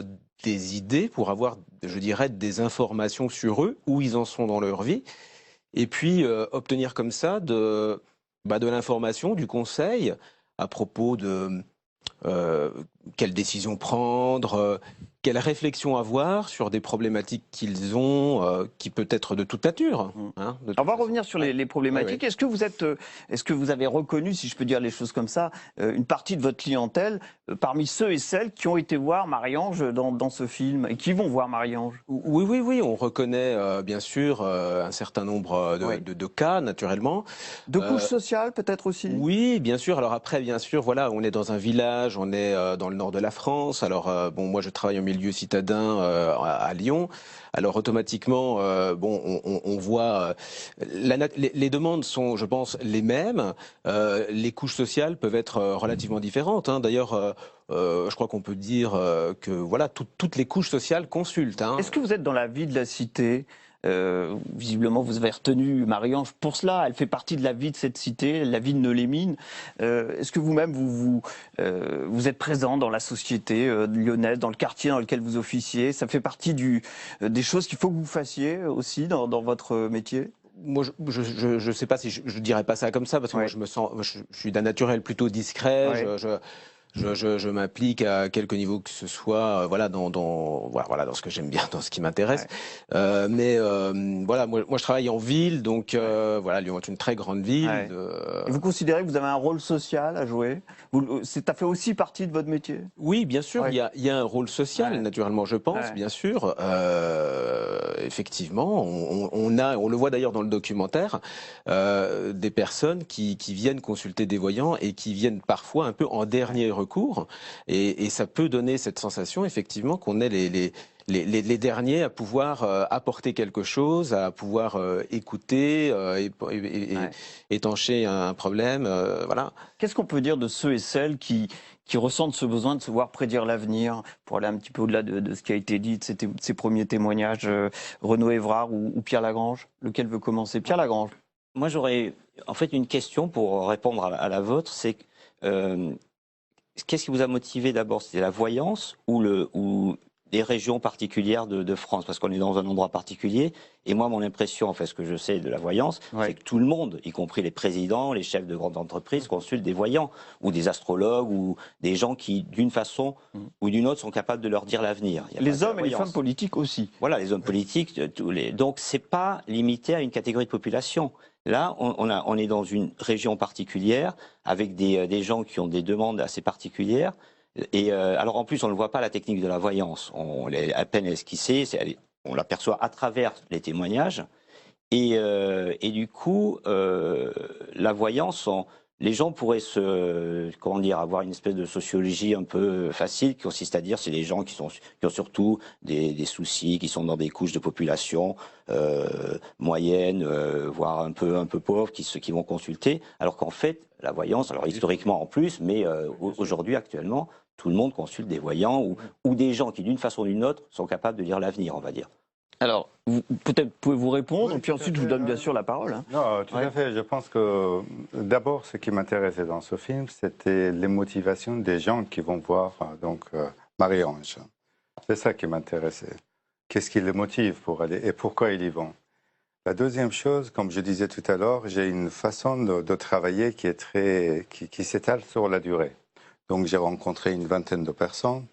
des idées, pour avoir, je dirais, des informations sur eux, où ils en sont dans leur vie, et puis obtenir comme ça de l'information, du conseil à propos de quelle décision prendre, quelle réflexion avoir sur des problématiques qu'ils ont, qui peut être de toute nature. On va revenir sur les problématiques. Est-ce que vous avez reconnu, si je peux dire les choses comme ça, une partie de votre clientèle parmi ceux et celles qui ont été voir Marie-Ange dans ce film et qui vont voir Marie-Ange? Oui, on reconnaît bien sûr un certain nombre de cas, naturellement. De couches sociales peut-être aussi? Oui, bien sûr. Alors après, bien sûr, voilà, on est dans un village, on est dans le nord de la France. Alors bon, moi je travaille en milieu citadin à Lyon. Alors automatiquement, on voit les demandes sont, je pense, les mêmes. Les couches sociales peuvent être relativement différentes. D'ailleurs, je crois qu'on peut dire que voilà, toutes les couches sociales consultent. Est-ce que vous êtes dans la vie de la cité? Visiblement, vous avez retenu Marie-Ange pour cela. Elle fait partie de la vie de cette cité, la vie de Neu-les-Mines. Est-ce que vous-même, vous êtes présent dans la société lyonnaise, dans le quartier dans lequel vous officiez? Ça fait partie des choses qu'il faut que vous fassiez aussi dans votre métier? Moi, je sais pas si je dirais pas ça comme ça, parce que moi, je suis d'un naturel plutôt discret. Je m'implique à quelque niveau que ce soit, voilà, dans ce que j'aime bien, dans ce qui m'intéresse. Mais voilà, moi je travaille en ville, donc voilà, Lyon est une très grande ville. Et vous considérez que vous avez un rôle social à jouer? Ça fait aussi partie de votre métier? Oui, bien sûr, il y a un rôle social, naturellement, je pense, bien sûr. Effectivement, on le voit d'ailleurs dans le documentaire, des personnes qui viennent consulter des voyants et qui viennent parfois un peu en dernier recours, et ça peut donner cette sensation effectivement qu'on est les derniers à pouvoir apporter quelque chose, à pouvoir écouter, étancher un problème, voilà. Qu'est-ce qu'on peut dire de ceux et celles qui ressentent ce besoin de se voir prédire l'avenir, pour aller un petit peu au-delà de ce qui a été dit, de ces premiers témoignages, Renaud Évrard ou Pierre Lagrange? Lequel veut commencer? Pierre Lagrange. Moi j'aurais en fait une question pour répondre à la vôtre, c'est qu'est-ce qui vous a motivé d'abord? C'était la voyance ou des régions particulières de France? Parce qu'on est dans un endroit particulier. Et moi, mon impression, en fait, ce que je sais de la voyance, c'est que tout le monde, y compris les présidents, les chefs de grandes entreprises, consultent des voyants ou des astrologues ou des gens qui, d'une façon ou d'une autre, sont capables de leur dire l'avenir. Les hommes et les femmes politiques aussi. Voilà, les hommes politiques. Donc, c'est pas limité à une catégorie de population. Là, on est dans une région particulière avec des gens qui ont des demandes assez particulières. Et alors en plus, on ne voit pas la technique de la voyance. On l'est à peine esquissée, on l'aperçoit à travers les témoignages. Et du coup, la voyance, les gens pourraient avoir une espèce de sociologie un peu facile qui consiste à dire c'est les gens qui ont surtout des soucis, qui sont dans des couches de population moyennes, voire un peu pauvres, qui vont consulter. Alors qu'en fait, la voyance, alors historiquement en plus, mais aujourd'hui, actuellement, tout le monde consulte des voyants ou des gens qui, d'une façon ou d'une autre, sont capables de lire l'avenir, on va dire. Alors, peut-être pouvez-vous répondre, puis ensuite je vous donne bien sûr la parole. Hein. Non, tout à fait. Je pense que d'abord, ce qui m'intéressait dans ce film, c'était les motivations des gens qui vont voir Marie-Ange. C'est ça qui m'intéressait. Qu'est-ce qui les motive pour aller et pourquoi ils y vont? La deuxième chose, comme je disais tout à l'heure, j'ai une façon de travailler qui est qui s'étale sur la durée. Donc j'ai rencontré une vingtaine de personnes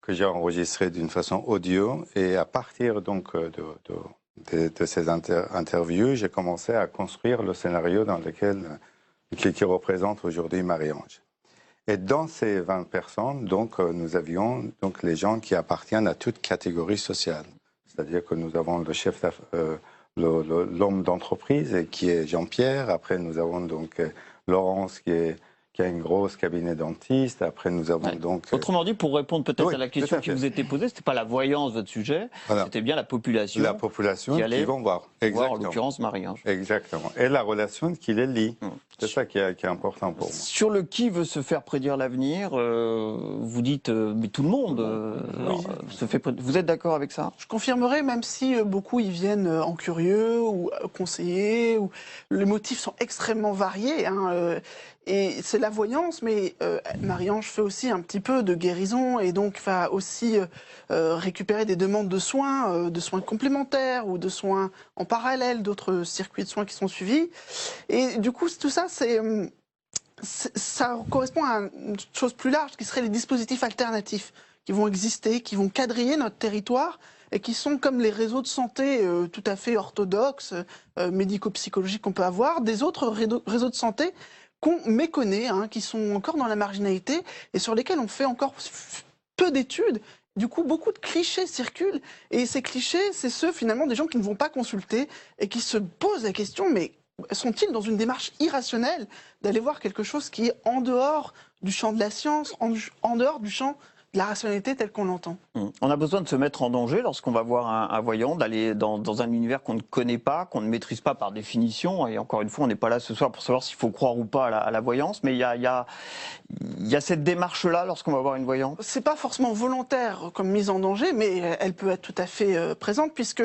que j'ai enregistrées d'une façon audio et à partir donc de ces interviews, j'ai commencé à construire le scénario dans lequel qui représente aujourd'hui Marie-Ange. Et dans ces 20 personnes, donc, nous avions donc, les gens qui appartiennent à toute catégorie sociale. C'est-à-dire que nous avons le chef l'homme d'entreprise qui est Jean-Pierre. Après, nous avons donc Laurence qui a une grosse cabinet dentiste. Après, nous avons donc... Autrement dit, pour répondre peut-être à la question qui vous était posée, ce n'était pas la voyance, votre sujet, c'était bien la population. La population qui vont voir. Voir, en l'occurrence, Marie-Ange. Exactement. Et la relation qui les lie. C'est ça qui est important pour moi. Sur le qui veut se faire prédire l'avenir, vous dites, mais tout le monde se fait prédire. Vous êtes d'accord avec ça? Je confirmerai, même si beaucoup y viennent en curieux ou conseillers, ou les motifs sont extrêmement variés. Et c'est la voyance, mais Marie-Ange fait aussi un petit peu de guérison et donc va aussi récupérer des demandes de soins complémentaires ou de soins en parallèle, d'autres circuits de soins qui sont suivis. Et du coup, tout ça, ça correspond à une chose plus large qui serait les dispositifs alternatifs qui vont exister, qui vont quadriller notre territoire et qui sont comme les réseaux de santé tout à fait orthodoxes, médico-psychologiques qu'on peut avoir, des autres réseaux de santé qu'on méconnaît, qui sont encore dans la marginalité et sur lesquels on fait encore peu d'études. Du coup, beaucoup de clichés circulent. Et ces clichés, c'est ceux finalement des gens qui ne vont pas consulter et qui se posent la question, mais sont-ils dans une démarche irrationnelle d'aller voir quelque chose qui est en dehors du champ de la science, en dehors du champ de la rationalité telle qu'on l'entend? On a besoin de se mettre en danger lorsqu'on va voir un voyant, d'aller dans un univers qu'on ne connaît pas, qu'on ne maîtrise pas par définition. Et encore une fois, on n'est pas là ce soir pour savoir s'il faut croire ou pas à la voyance. Mais il y a cette démarche-là lorsqu'on va voir une voyante. C'est pas forcément volontaire comme mise en danger, mais elle peut être tout à fait présente puisque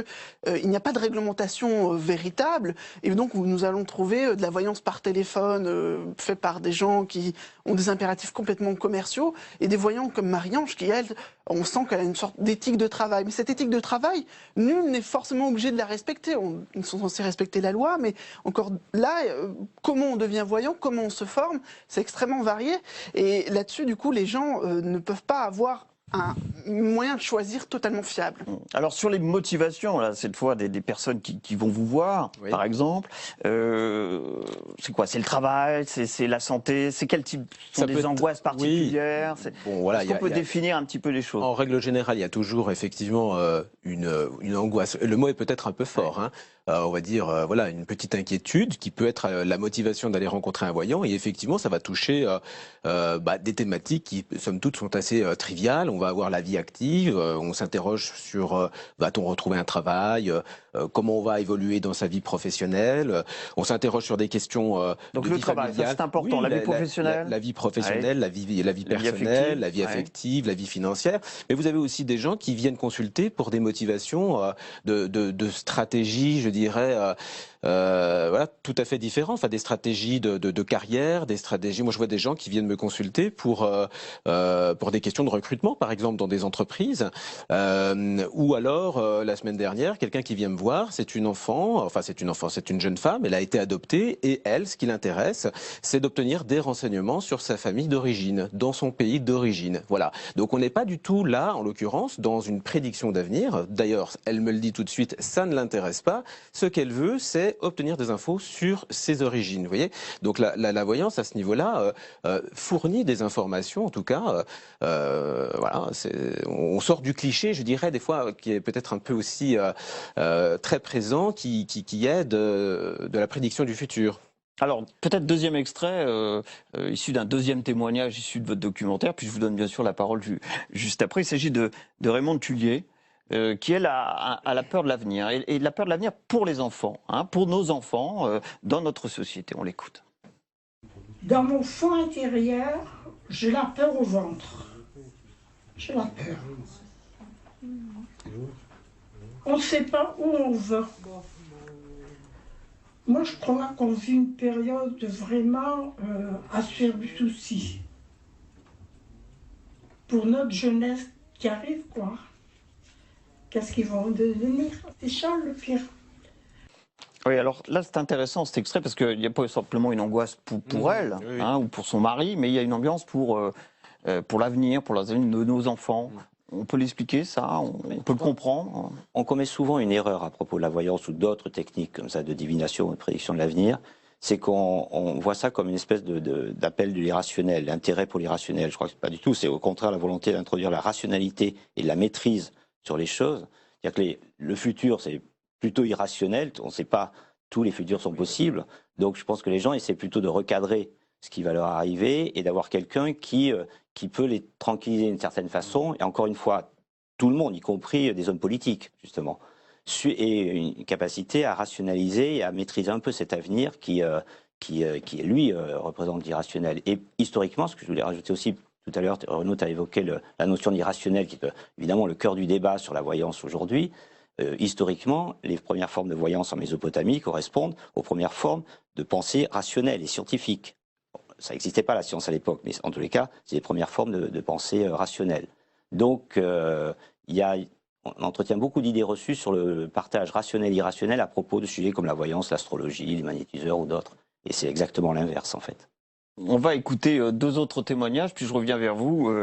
il n'y a pas de réglementation véritable. Et donc, nous allons trouver de la voyance par téléphone faite par des gens qui ont des impératifs complètement commerciaux et des voyants comme Marie-Ange qui, elle, on sent qu'elle a une sorte d'éthique de travail. Mais cette éthique de travail, nul n'est forcément obligé de la respecter. Ils sont censés respecter la loi, mais encore là, comment on devient voyant, comment on se forme, c'est extrêmement varié. Et là-dessus, du coup, les gens ne peuvent pas avoir un moyen de choisir totalement fiable. Alors sur les motivations, là, cette fois, des personnes qui vont vous voir, par exemple, c'est quoi? C'est le travail, c'est la santé, c'est quel type? Ce sont des angoisses particulières? Bon, voilà, est-ce qu'on peut définir un petit peu les choses? En règle générale, il y a toujours effectivement une angoisse. Le mot est peut-être un peu fort, on va dire, voilà, une petite inquiétude qui peut être la motivation d'aller rencontrer un voyant. Et effectivement, ça va toucher des thématiques qui, somme toute, sont assez triviales. On va avoir la vie active, on s'interroge sur va-t-on retrouver un travail, comment on va évoluer dans sa vie professionnelle. On s'interroge sur des questions donc de le vie travail, familiale. c'est important, la vie professionnelle. La vie professionnelle, la vie personnelle, la vie affective, la vie financière. Mais vous avez aussi des gens qui viennent consulter pour des motivations de stratégie, je dirais, voilà, tout à fait différentes. Enfin, des stratégies de carrière, des stratégies. Moi, je vois des gens qui viennent me consulter pour des questions de recrutement, par exemple, dans des entreprises. Ou alors, la semaine dernière, quelqu'un qui vient me voir, c'est une jeune femme, elle a été adoptée et elle, ce qui l'intéresse, c'est d'obtenir des renseignements sur sa famille d'origine, dans son pays d'origine. Voilà. Donc, on n'est pas du tout là, en l'occurrence, dans une prédiction d'avenir. D'ailleurs, elle me le dit tout de suite, ça ne l'intéresse pas. Ce qu'elle veut, c'est obtenir des infos sur ses origines. Vous voyez ? Donc, la voyance, à ce niveau-là, fournit des informations, en tout cas. Voilà, on sort du cliché, je dirais, des fois, qui est peut-être un peu aussi très présent, qui aide de la prédiction du futur. Alors, peut-être deuxième extrait, issu d'un deuxième témoignage issu de votre documentaire, puis je vous donne bien sûr la parole juste après. Il s'agit de Raymond Tullier, qui elle a la peur de l'avenir, et la peur de l'avenir pour les enfants, pour nos enfants, dans notre société. On l'écoute. Dans mon fond intérieur, j'ai la peur au ventre. J'ai la peur. On ne sait pas où on va. Moi, je crois qu'on vit une période vraiment à se faire du souci. Pour notre jeunesse qui arrive, quoi. Qu'est-ce qu'ils vont devenir? C'est ça le pire. Oui, alors là, c'est intéressant cet extrait parce qu'il n'y a pas simplement une angoisse pour elle hein, ou pour son mari, mais il y a une ambiance pour l'avenir, pour l'avenir de nos enfants. On peut l'expliquer, ça, on peut le comprendre. On commet souvent une erreur à propos de la voyance ou d'autres techniques comme ça de divination ou de prédiction de l'avenir. C'est qu'on voit ça comme une espèce d'appel de l'irrationnel, l'intérêt pour l'irrationnel. Je crois que pas du tout. C'est au contraire la volonté d'introduire la rationalité et la maîtrise sur les choses. C'est-à-dire que le futur, c'est plutôt irrationnel. On ne sait pas, tous les futurs sont possibles. Donc je pense que les gens essaient plutôt de recadrer ce qui va leur arriver et d'avoir quelqu'un qui peut les tranquilliser d'une certaine façon. Et encore une fois, tout le monde, y compris des hommes politiques, justement, et une capacité à rationaliser et à maîtriser un peu cet avenir qui lui, représente l'irrationnel. Et historiquement, ce que je voulais rajouter aussi tout à l'heure, Renaud a évoqué la notion d'irrationnel, qui est évidemment le cœur du débat sur la voyance aujourd'hui. Historiquement, les premières formes de voyance en Mésopotamie correspondent aux premières formes de pensée rationnelle et scientifique. Ça n'existait pas la science à l'époque, mais en tous les cas, c'est les premières formes de pensée rationnelle. Donc, on entretient beaucoup d'idées reçues sur le partage rationnel-irrationnel à propos de sujets comme la voyance, l'astrologie, les magnétiseurs ou d'autres. Et c'est exactement l'inverse, en fait. On va écouter deux autres témoignages, puis je reviens vers vous.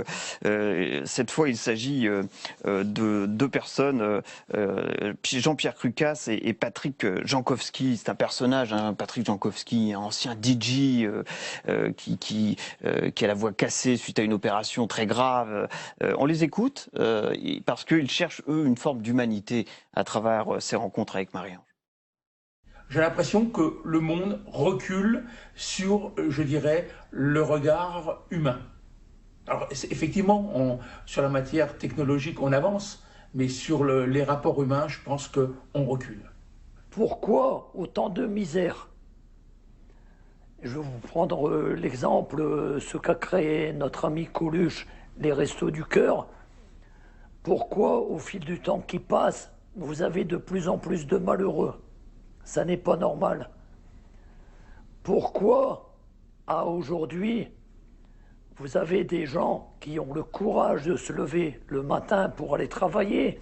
Cette fois, il s'agit de deux personnes, Jean-Pierre Crucas et Patrick Jankowski. C'est un personnage, hein, Patrick Jankowski, un ancien DJ qui a la voix cassée suite à une opération très grave. On les écoute parce qu'ils cherchent, eux, une forme d'humanité à travers ces rencontres avec Marie-Ange. J'ai l'impression que le monde recule sur, je dirais, le regard humain. Alors, effectivement, sur la matière technologique, on avance, mais sur les rapports humains, je pense qu'on recule. Pourquoi autant de misère? Je vais vous prendre l'exemple, ce qu'a créé notre ami Coluche, les Restos du Cœur. Pourquoi, au fil du temps qui passe, vous avez de plus en plus de malheureux? Ça n'est pas normal. Pourquoi, à aujourd'hui, vous avez des gens qui ont le courage de se lever le matin pour aller travailler,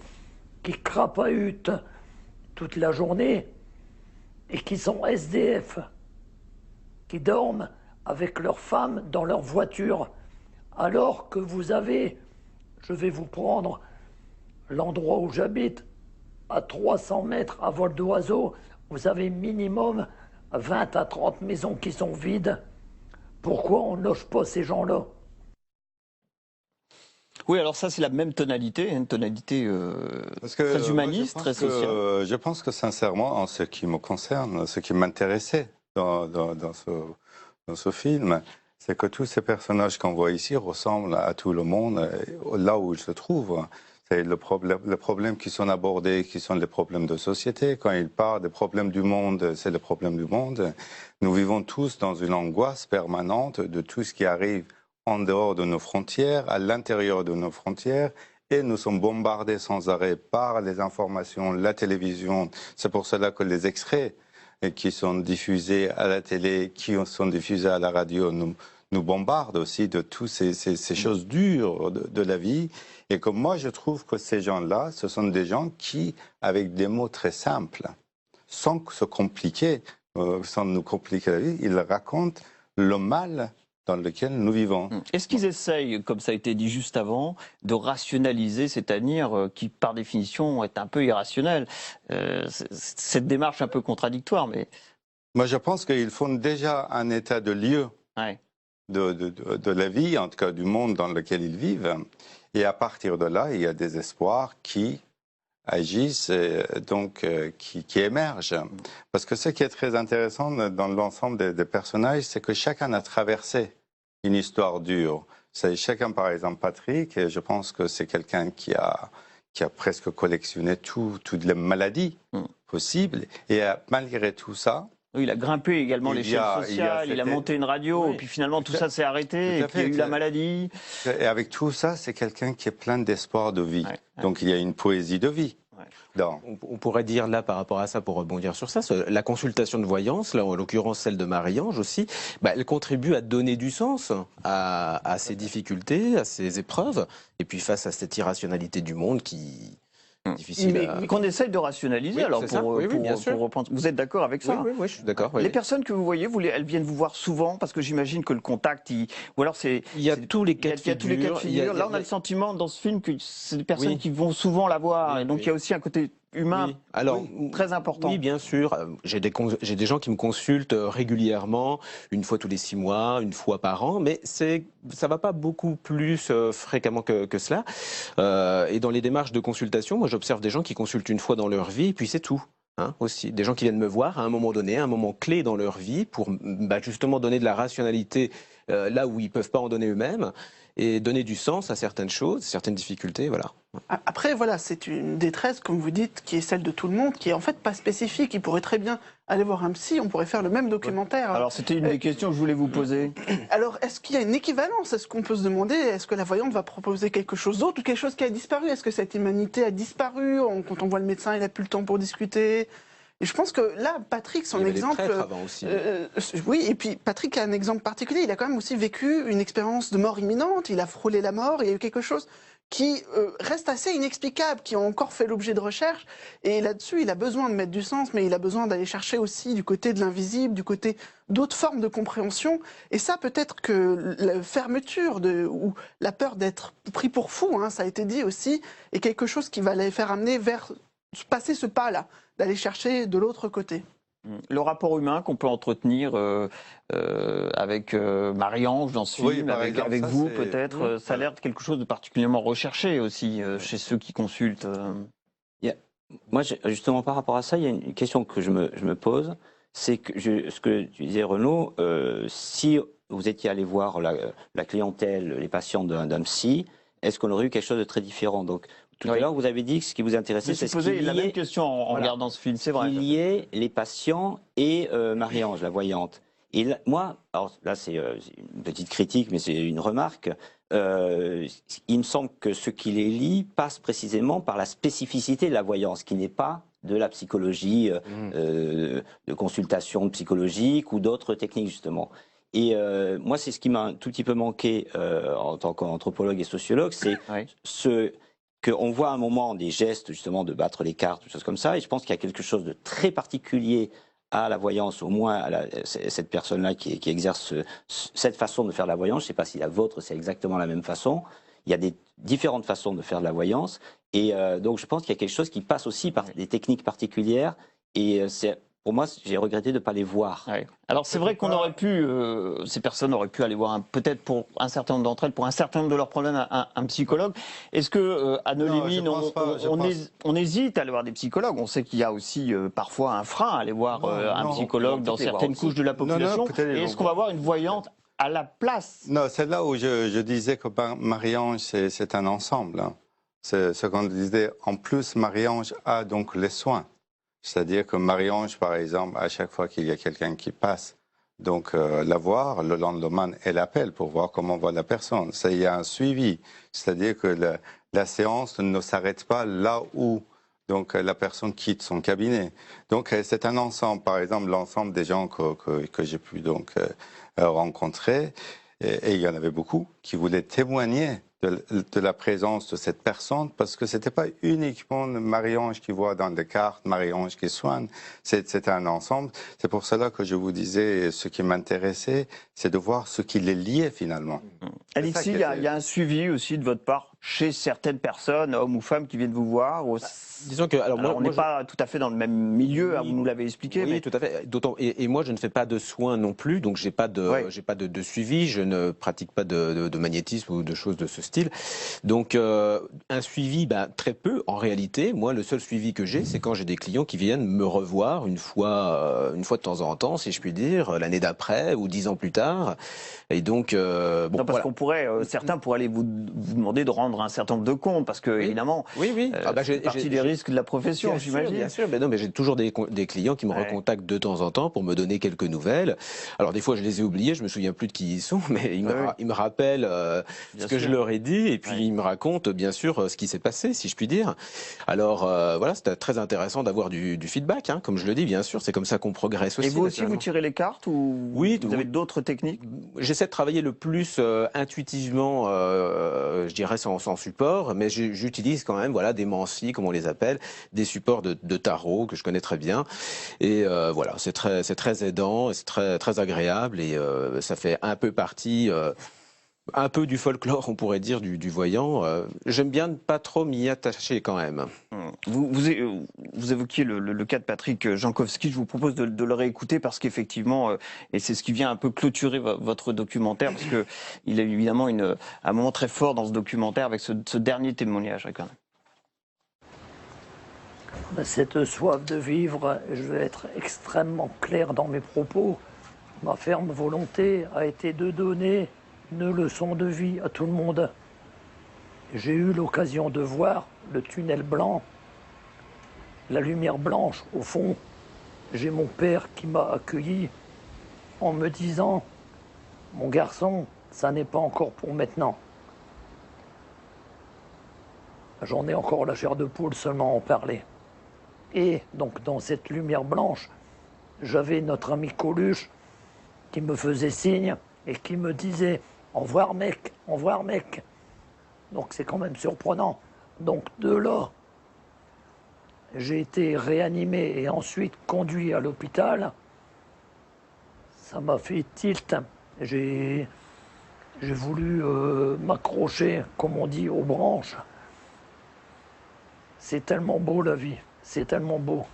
qui crapahutent toute la journée et qui sont SDF, qui dorment avec leurs femmes dans leur voiture, alors que vous avez, je vais vous prendre l'endroit où j'habite, à 300 mètres à vol d'oiseau, vous avez minimum 20 à 30 maisons qui sont vides. Pourquoi on ne loge pas ces gens-là? Oui, alors ça, c'est la même tonalité, une tonalité très humaniste, très sociale. Je pense que sincèrement, en ce qui me concerne, ce qui m'intéressait dans ce film, c'est que tous ces personnages qu'on voit ici ressemblent à tout le monde, là où ils se trouvent. C'est les problèmes qui sont abordés, qui sont les problèmes de société. Quand il parle des problèmes du monde, c'est les problèmes du monde. Nous vivons tous dans une angoisse permanente de tout ce qui arrive en dehors de nos frontières, à l'intérieur de nos frontières, et nous sommes bombardés sans arrêt par les informations, la télévision. C'est pour cela que les extraits qui sont diffusés à la télé, qui sont diffusés à la radio, nous bombardent aussi de toutes ces choses dures de la vie. Et que moi, je trouve que ces gens-là, ce sont des gens qui, avec des mots très simples, sans se compliquer, sans nous compliquer la vie, ils racontent le mal dans lequel nous vivons. Est-ce qu'ils essayent, comme ça a été dit juste avant, de rationaliser cet avenir qui, par définition, est un peu irrationnel? Cette démarche un peu contradictoire, mais... Moi, je pense qu'ils font déjà un état de lieu de la vie, en tout cas du monde dans lequel ils vivent. Et à partir de là, il y a des espoirs qui agissent, qui émergent. Parce que ce qui est très intéressant dans l'ensemble des personnages, c'est que chacun a traversé une histoire dure. C'est chacun, par exemple, Patrick, et je pense que c'est quelqu'un qui a presque collectionné toutes les maladies possibles. Et malgré tout ça, Oui, il a grimpé également l'échelle sociale, il a monté une radio, et puis finalement tout ça s'est arrêté, et puis il y a eu la maladie. Et avec tout ça, c'est quelqu'un qui est plein d'espoir de vie. Donc il y a une poésie de vie. On pourrait dire là par rapport à ça, pour rebondir sur ça, la consultation de voyance, là en l'occurrence celle de Marie-Ange aussi, elle contribue à donner du sens à ces difficultés, à ces épreuves, et puis face à cette irrationalité du monde qui est difficile mais qu'on essaye de rationaliser, oui, alors pour reprendre. Vous êtes d'accord avec ça? Oui, je suis d'accord. Les personnes que vous voyez, elles viennent vous voir souvent, parce que j'imagine que le contact, ou alors c'est... Il y a tous les cas de figure. Là, on a le sentiment dans ce film que c'est des personnes qui vont souvent la voir, et donc il y a aussi un côté humain très important. Oui, bien sûr. J'ai des gens qui me consultent régulièrement, une fois tous les 6 mois, une fois par an, mais ça va pas beaucoup plus fréquemment que cela. Et dans les démarches de consultation, moi j'observe des gens qui consultent une fois dans leur vie, et puis c'est tout. Aussi, des gens qui viennent me voir à un moment donné, à un moment clé dans leur vie, pour justement donner de la rationalité là où ils peuvent pas en donner eux-mêmes, et donner du sens à certaines choses, certaines difficultés, voilà. Après, voilà, c'est une détresse, comme vous dites, qui est celle de tout le monde, qui est en fait pas spécifique. Il pourrait très bien aller voir un psy, on pourrait faire le même documentaire. Alors, c'était une des questions que je voulais vous poser. Alors, est-ce qu'il y a une équivalence? Est-ce qu'on peut se demander, est-ce que la voyante va proposer quelque chose d'autre ou quelque chose qui a disparu? Est-ce que cette humanité a disparu? Quand on voit le médecin, il n'a plus le temps pour discuter. Et je pense que là, Patrick, son exemple... avant aussi. Oui, et puis Patrick a un exemple particulier. Il a quand même aussi vécu une expérience de mort imminente. Il a frôlé la mort. Il y a eu quelque chose qui reste assez inexplicable, qui a encore fait l'objet de recherches. Et là-dessus, il a besoin de mettre du sens, mais il a besoin d'aller chercher aussi du côté de l'invisible, du côté d'autres formes de compréhension. Et ça, peut-être que la fermeture ou la peur d'être pris pour fou, ça a été dit aussi, est quelque chose qui va les faire amener vers passer ce pas-là, d'aller chercher de l'autre côté. Le rapport humain qu'on peut entretenir avec Marie-Ange dans ce film, avec vous peut-être, ça a l'air de quelque chose de particulièrement recherché aussi chez ceux qui consultent. Moi, justement, par rapport à ça, il y a une question que je me pose, c'est que ce que tu disais, Renaud, si vous étiez allé voir la clientèle, les patients d'un psy, est-ce qu'on aurait eu quelque chose de très différent? Donc, tout à l'heure, vous avez dit que ce qui vous intéressait, c'est qu'il y ait la même question en regardant ce film, c'est vrai. Il y ait les patients et Marie-Ange, la voyante. Et là, moi, alors là, c'est une petite critique, mais c'est une remarque. Il me semble que ce qui les lie passe précisément par la spécificité de la voyance, qui n'est pas de la psychologie, de consultation psychologique ou d'autres techniques, justement. Et moi, c'est ce qui m'a un tout petit peu manqué en tant qu'anthropologue et sociologue, c'est qu'on voit à un moment des gestes justement de battre les cartes, des choses comme ça, et je pense qu'il y a quelque chose de très particulier à la voyance, au moins à cette personne-là qui exerce cette façon de faire de la voyance. Je ne sais pas si la vôtre, c'est exactement la même façon. Il y a des différentes façons de faire de la voyance, et donc je pense qu'il y a quelque chose qui passe aussi par des techniques particulières, et pour moi, j'ai regretté de ne pas les voir. Alors c'est vrai qu'on aurait pu, ces personnes auraient pu aller voir peut-être pour un certain nombre d'entre elles, pour un certain nombre de leurs problèmes, un psychologue. Est-ce que à Nolémine, on hésite à aller voir des psychologues? On sait qu'il y a aussi parfois un frein à aller voir un psychologue dans certaines couches de la population. Et est-ce qu'on va voir une voyante à la place? Non, c'est là où je disais que Marie-Ange, c'est un ensemble. C'est ce qu'on disait. En plus, Marie-Ange a donc les soins. C'est-à-dire que Marie-Ange, par exemple, à chaque fois qu'il y a quelqu'un qui passe, donc la voir, le lendemain, elle appelle pour voir comment va la personne. Il y a un suivi. C'est-à-dire que la séance ne s'arrête pas là où donc, la personne quitte son cabinet. Donc c'est un ensemble. Par exemple, l'ensemble des gens que j'ai pu donc, rencontrer, et il y en avait beaucoup, qui voulaient témoigner de la présence de cette personne, parce que ce n'était pas uniquement Marie-Ange qui voit dans des cartes, Marie-Ange qui soigne, c'était un ensemble. C'est pour cela que je vous disais, ce qui m'intéressait, c'est de voir ce qui les liait finalement. Alexis, il y a un suivi aussi de votre part chez certaines personnes, hommes ou femmes, qui viennent vous voir. Disons que on n'est pas tout à fait dans le même milieu, vous nous l'avez expliqué. Oui, tout à fait. Et moi, je ne fais pas de soins non plus, donc j'ai pas de suivi, je ne pratique pas de magnétisme ou de choses de ce style. Donc un suivi, très peu en réalité. Moi, le seul suivi que j'ai, c'est quand j'ai des clients qui viennent me revoir une fois de temps en temps, si je puis dire, l'année d'après ou 10 ans plus tard. Et donc parce qu'on pourrait, certains pourraient aller vous demander de rendre rendre un certain nombre de comptes, parce que évidemment, c'est partie des risques de la profession, j'imagine. Bien sûr, mais j'ai toujours des clients qui me recontactent de temps en temps pour me donner quelques nouvelles. Alors des fois, je les ai oubliés, je me souviens plus de qui ils sont, mais ils me rappellent ce que je leur ai dit, et puis ils me racontent bien sûr ce qui s'est passé, si je puis dire. Alors voilà, c'était très intéressant d'avoir du feedback, hein, comme je le dis, bien sûr, c'est comme ça qu'on progresse aussi. Et vous aussi, vous tirez les cartes ou vous avez d'autres techniques? J'essaie de travailler le plus intuitivement, je dirais sans support, mais j'utilise quand même des mancies, comme on les appelle, des supports de tarot que je connais très bien. Et voilà, c'est très aidant, c'est très agréable, et ça fait un peu partie... un peu du folklore, on pourrait dire, du voyant. J'aime bien ne pas trop m'y attacher quand même. Vous évoquiez le cas de Patrick Jankowski. Je vous propose de le réécouter parce qu'effectivement, et c'est ce qui vient un peu clôturer votre documentaire, parce qu'il a évidemment un moment très fort dans ce documentaire avec ce dernier témoignage. Cette soif de vivre, je vais être extrêmement clair dans mes propos. Ma ferme volonté a été de donner une leçon de vie à tout le monde. J'ai eu l'occasion de voir le tunnel blanc, la lumière blanche au fond. J'ai mon père qui m'a accueilli en me disant « Mon garçon, ça n'est pas encore pour maintenant. » J'en ai encore la chair de poule seulement à en parler. Et donc dans cette lumière blanche, j'avais notre ami Coluche qui me faisait signe et qui me disait « Au revoir mec, au revoir mec ». Donc c'est quand même surprenant. Donc de là, j'ai été réanimé et ensuite conduit à l'hôpital. Ça m'a fait tilt. J'ai voulu m'accrocher, comme on dit, aux branches. C'est tellement beau la vie, c'est tellement beau.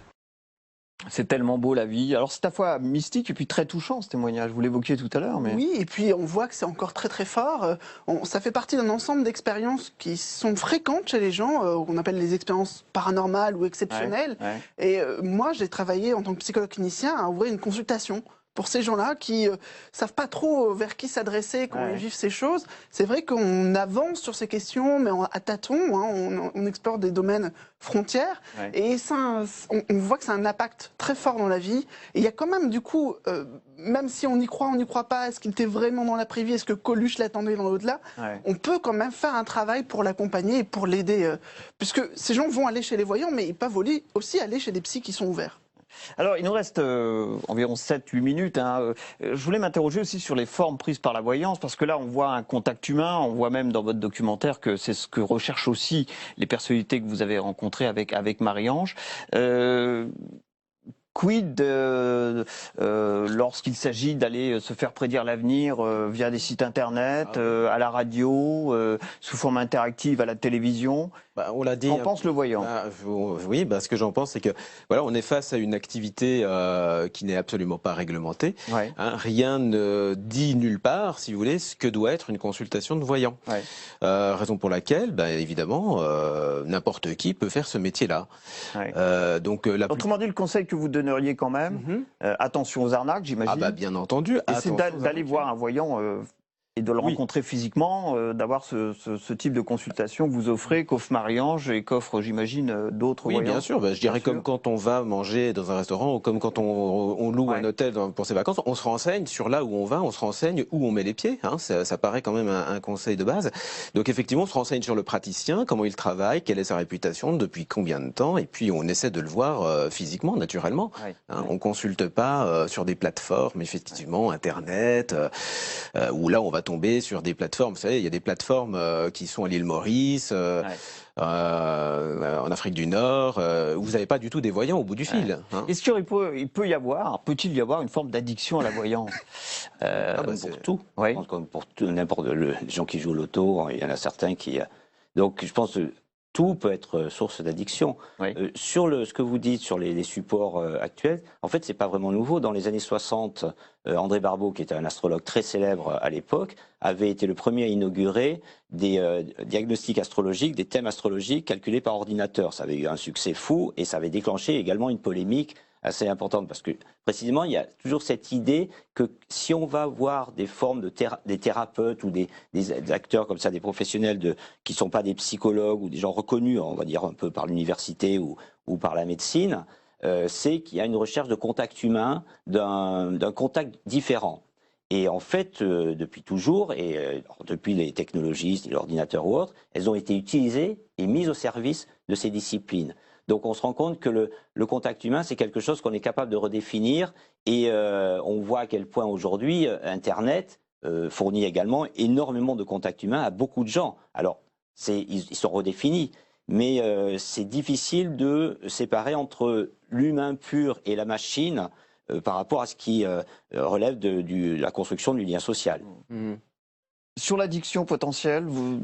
C'est tellement beau la vie. Alors c'est à la fois mystique et puis très touchant ce témoignage. Vous l'évoquiez tout à l'heure. Mais... Oui, et puis on voit que c'est encore très très fort. Ça fait partie d'un ensemble d'expériences qui sont fréquentes chez les gens, qu'on appelle les expériences paranormales ou exceptionnelles. Et moi j'ai travaillé en tant que psychologue clinicien à ouvrir une consultation pour ces gens-là qui savent pas trop vers qui s'adresser quand ils vivent ces choses. C'est vrai qu'on avance sur ces questions, mais à tâtons, hein, on explore des domaines frontières, et ça, on voit que ça a un impact très fort dans la vie. Et il y a quand même, du coup, même si on y croit, on n'y croit pas, est-ce qu'il était vraiment dans l'après-vie, est-ce que Coluche l'attendait dans l'au-delà, on peut quand même faire un travail pour l'accompagner et pour l'aider, puisque ces gens vont aller chez les voyants, mais ils peuvent aussi aller chez des psys qui sont ouverts. Alors, il nous reste environ 7-8 minutes. Hein. Je voulais m'interroger aussi sur les formes prises par la voyance, parce que là, on voit un contact humain, on voit même dans votre documentaire que c'est ce que recherchent aussi les personnalités que vous avez rencontrées avec Marie-Ange. Quid lorsqu'il s'agit d'aller se faire prédire l'avenir via des sites internet, à la radio, sous forme interactive à la télévision? On l'a dit. Qu'en pense le voyant? Oui, ce que j'en pense, c'est que voilà, on est face à une activité qui n'est absolument pas réglementée. Hein, rien ne dit nulle part, si vous voulez, ce que doit être une consultation de voyant. Raison pour laquelle, évidemment, n'importe qui peut faire ce métier-là. Autrement dit, le conseil que vous donneriez quand même, attention aux arnaques, j'imagine. Bien entendu. Et c'est d'aller voir un voyant et de le rencontrer physiquement, d'avoir ce type de consultation que vous offrez, qu'offre Marie-Ange et qu'offre, j'imagine, d'autres voyants. Oui, bien sûr. Je dirais comme quand on va manger dans un restaurant ou comme quand on loue un hôtel pour ses vacances, on se renseigne sur là où on va, on se renseigne où on met les pieds. Hein, ça paraît quand même un conseil de base. Donc effectivement, on se renseigne sur le praticien, comment il travaille, quelle est sa réputation, depuis combien de temps, et puis on essaie de le voir physiquement, naturellement. On consulte pas sur des plateformes, effectivement, Internet, où là on va tomber sur des plateformes. Vous savez, il y a des plateformes qui sont à l'île Maurice, en Afrique du Nord, où vous n'avez pas du tout des voyants au bout du fil. Hein. Est-ce qu'il peut-y avoir une forme d'addiction à la voyance pour tout. Je pense comme pour n'importe les gens qui jouent au loto, il y en a certains qui... Donc je pense que tout peut être source d'addiction. Sur ce que vous dites sur les supports actuels, en fait, c'est pas vraiment nouveau. Dans les années 60, André Barbeau, qui était un astrologue très célèbre à l'époque, avait été le premier à inaugurer des diagnostics astrologiques, des thèmes astrologiques calculés par ordinateur. Ça avait eu un succès fou et ça avait déclenché également une polémique assez importante parce que précisément, il y a toujours cette idée que si on va voir des formes des thérapeutes ou des acteurs comme ça, des professionnels qui ne sont pas des psychologues ou des gens reconnus, on va dire un peu par l'université ou par la médecine, c'est qu'il y a une recherche de contact humain, d'un contact différent. Et en fait, depuis toujours, et depuis les technologies, l'ordinateur ou autre, elles ont été utilisées et mises au service de ces disciplines. Donc on se rend compte que le contact humain, c'est quelque chose qu'on est capable de redéfinir, et on voit à quel point aujourd'hui, Internet fournit également énormément de contacts humains à beaucoup de gens. Alors, ils sont redéfinis, mais c'est difficile de séparer entre l'humain pur et la machine par rapport à ce qui relève de la construction du lien social. Sur l'addiction potentielle, vous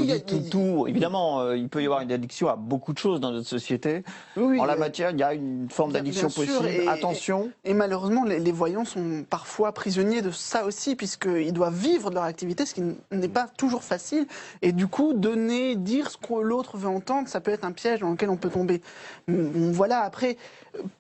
dites tout. Évidemment, il peut y avoir une addiction à beaucoup de choses dans notre société. En la matière, il y a une forme d'addiction possible. Attention. Et malheureusement, les voyants sont parfois prisonniers de ça aussi, puisqu'ils doivent vivre de leur activité, ce qui n'est pas toujours facile. Et du coup, dire ce que l'autre veut entendre, ça peut être un piège dans lequel on peut tomber. Voilà, après,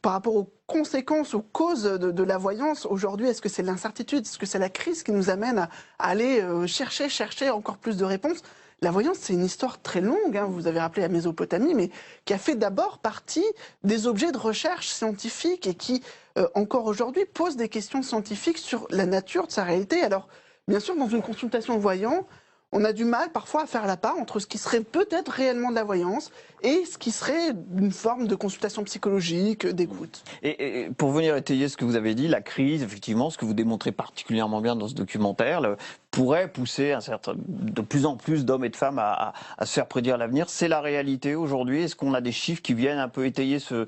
par rapport aux conséquences, aux causes de la voyance, aujourd'hui, est-ce que c'est l'incertitude, est-ce que c'est la crise qui nous amène à aller chercher encore plus de réponses? La voyance, c'est une histoire très longue, hein, vous avez rappelé la Mésopotamie, mais qui a fait d'abord partie des objets de recherche scientifique et qui, encore aujourd'hui, pose des questions scientifiques sur la nature de sa réalité. Alors, bien sûr, dans une consultation de voyant, on a du mal parfois à faire la part entre ce qui serait peut-être réellement de la voyance et ce qui serait une forme de consultation psychologique, d'écoute. Et pour venir étayer ce que vous avez dit, la crise, effectivement, ce que vous démontrez particulièrement bien dans ce documentaire, pourrait pousser de plus en plus d'hommes et de femmes à se faire prédire l'avenir. C'est la réalité aujourd'hui. Est-ce qu'on a des chiffres qui viennent un peu étayer ce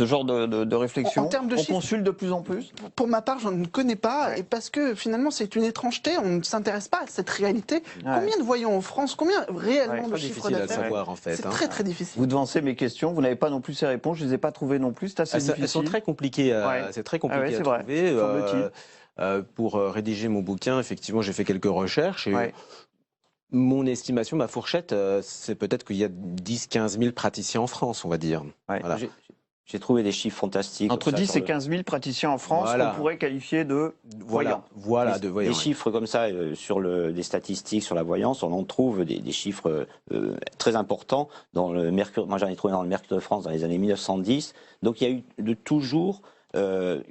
genre de réflexion? En termes de on chiffres, consulte de plus en plus? Pour ma part, je ne connais pas, et parce que finalement c'est une étrangeté, on ne s'intéresse pas à cette réalité. Combien de voyants en France? Combien réellement de chiffres d'affaires? C'est très très difficile. Vous devancez mes questions, vous n'avez pas non plus ces réponses, je ne les ai pas trouvées non plus, c'est assez difficile. Elles sont très compliquées, c'est très compliqué à trouver. Pour rédiger mon bouquin, effectivement, j'ai fait quelques recherches. Et mon estimation, ma fourchette, c'est peut-être qu'il y a 10-15 000 praticiens en France, on va dire. Voilà. J'ai trouvé des chiffres fantastiques. Entre 10 et 15 000 praticiens en France qu'on pourrait qualifier de voyants. Voilà, de voyants. Des chiffres comme ça, des statistiques sur la voyance, on en trouve des chiffres très importants. Moi, j'en ai trouvé dans le Mercure de France dans les années 1910. Donc, il y a eu de toujours, de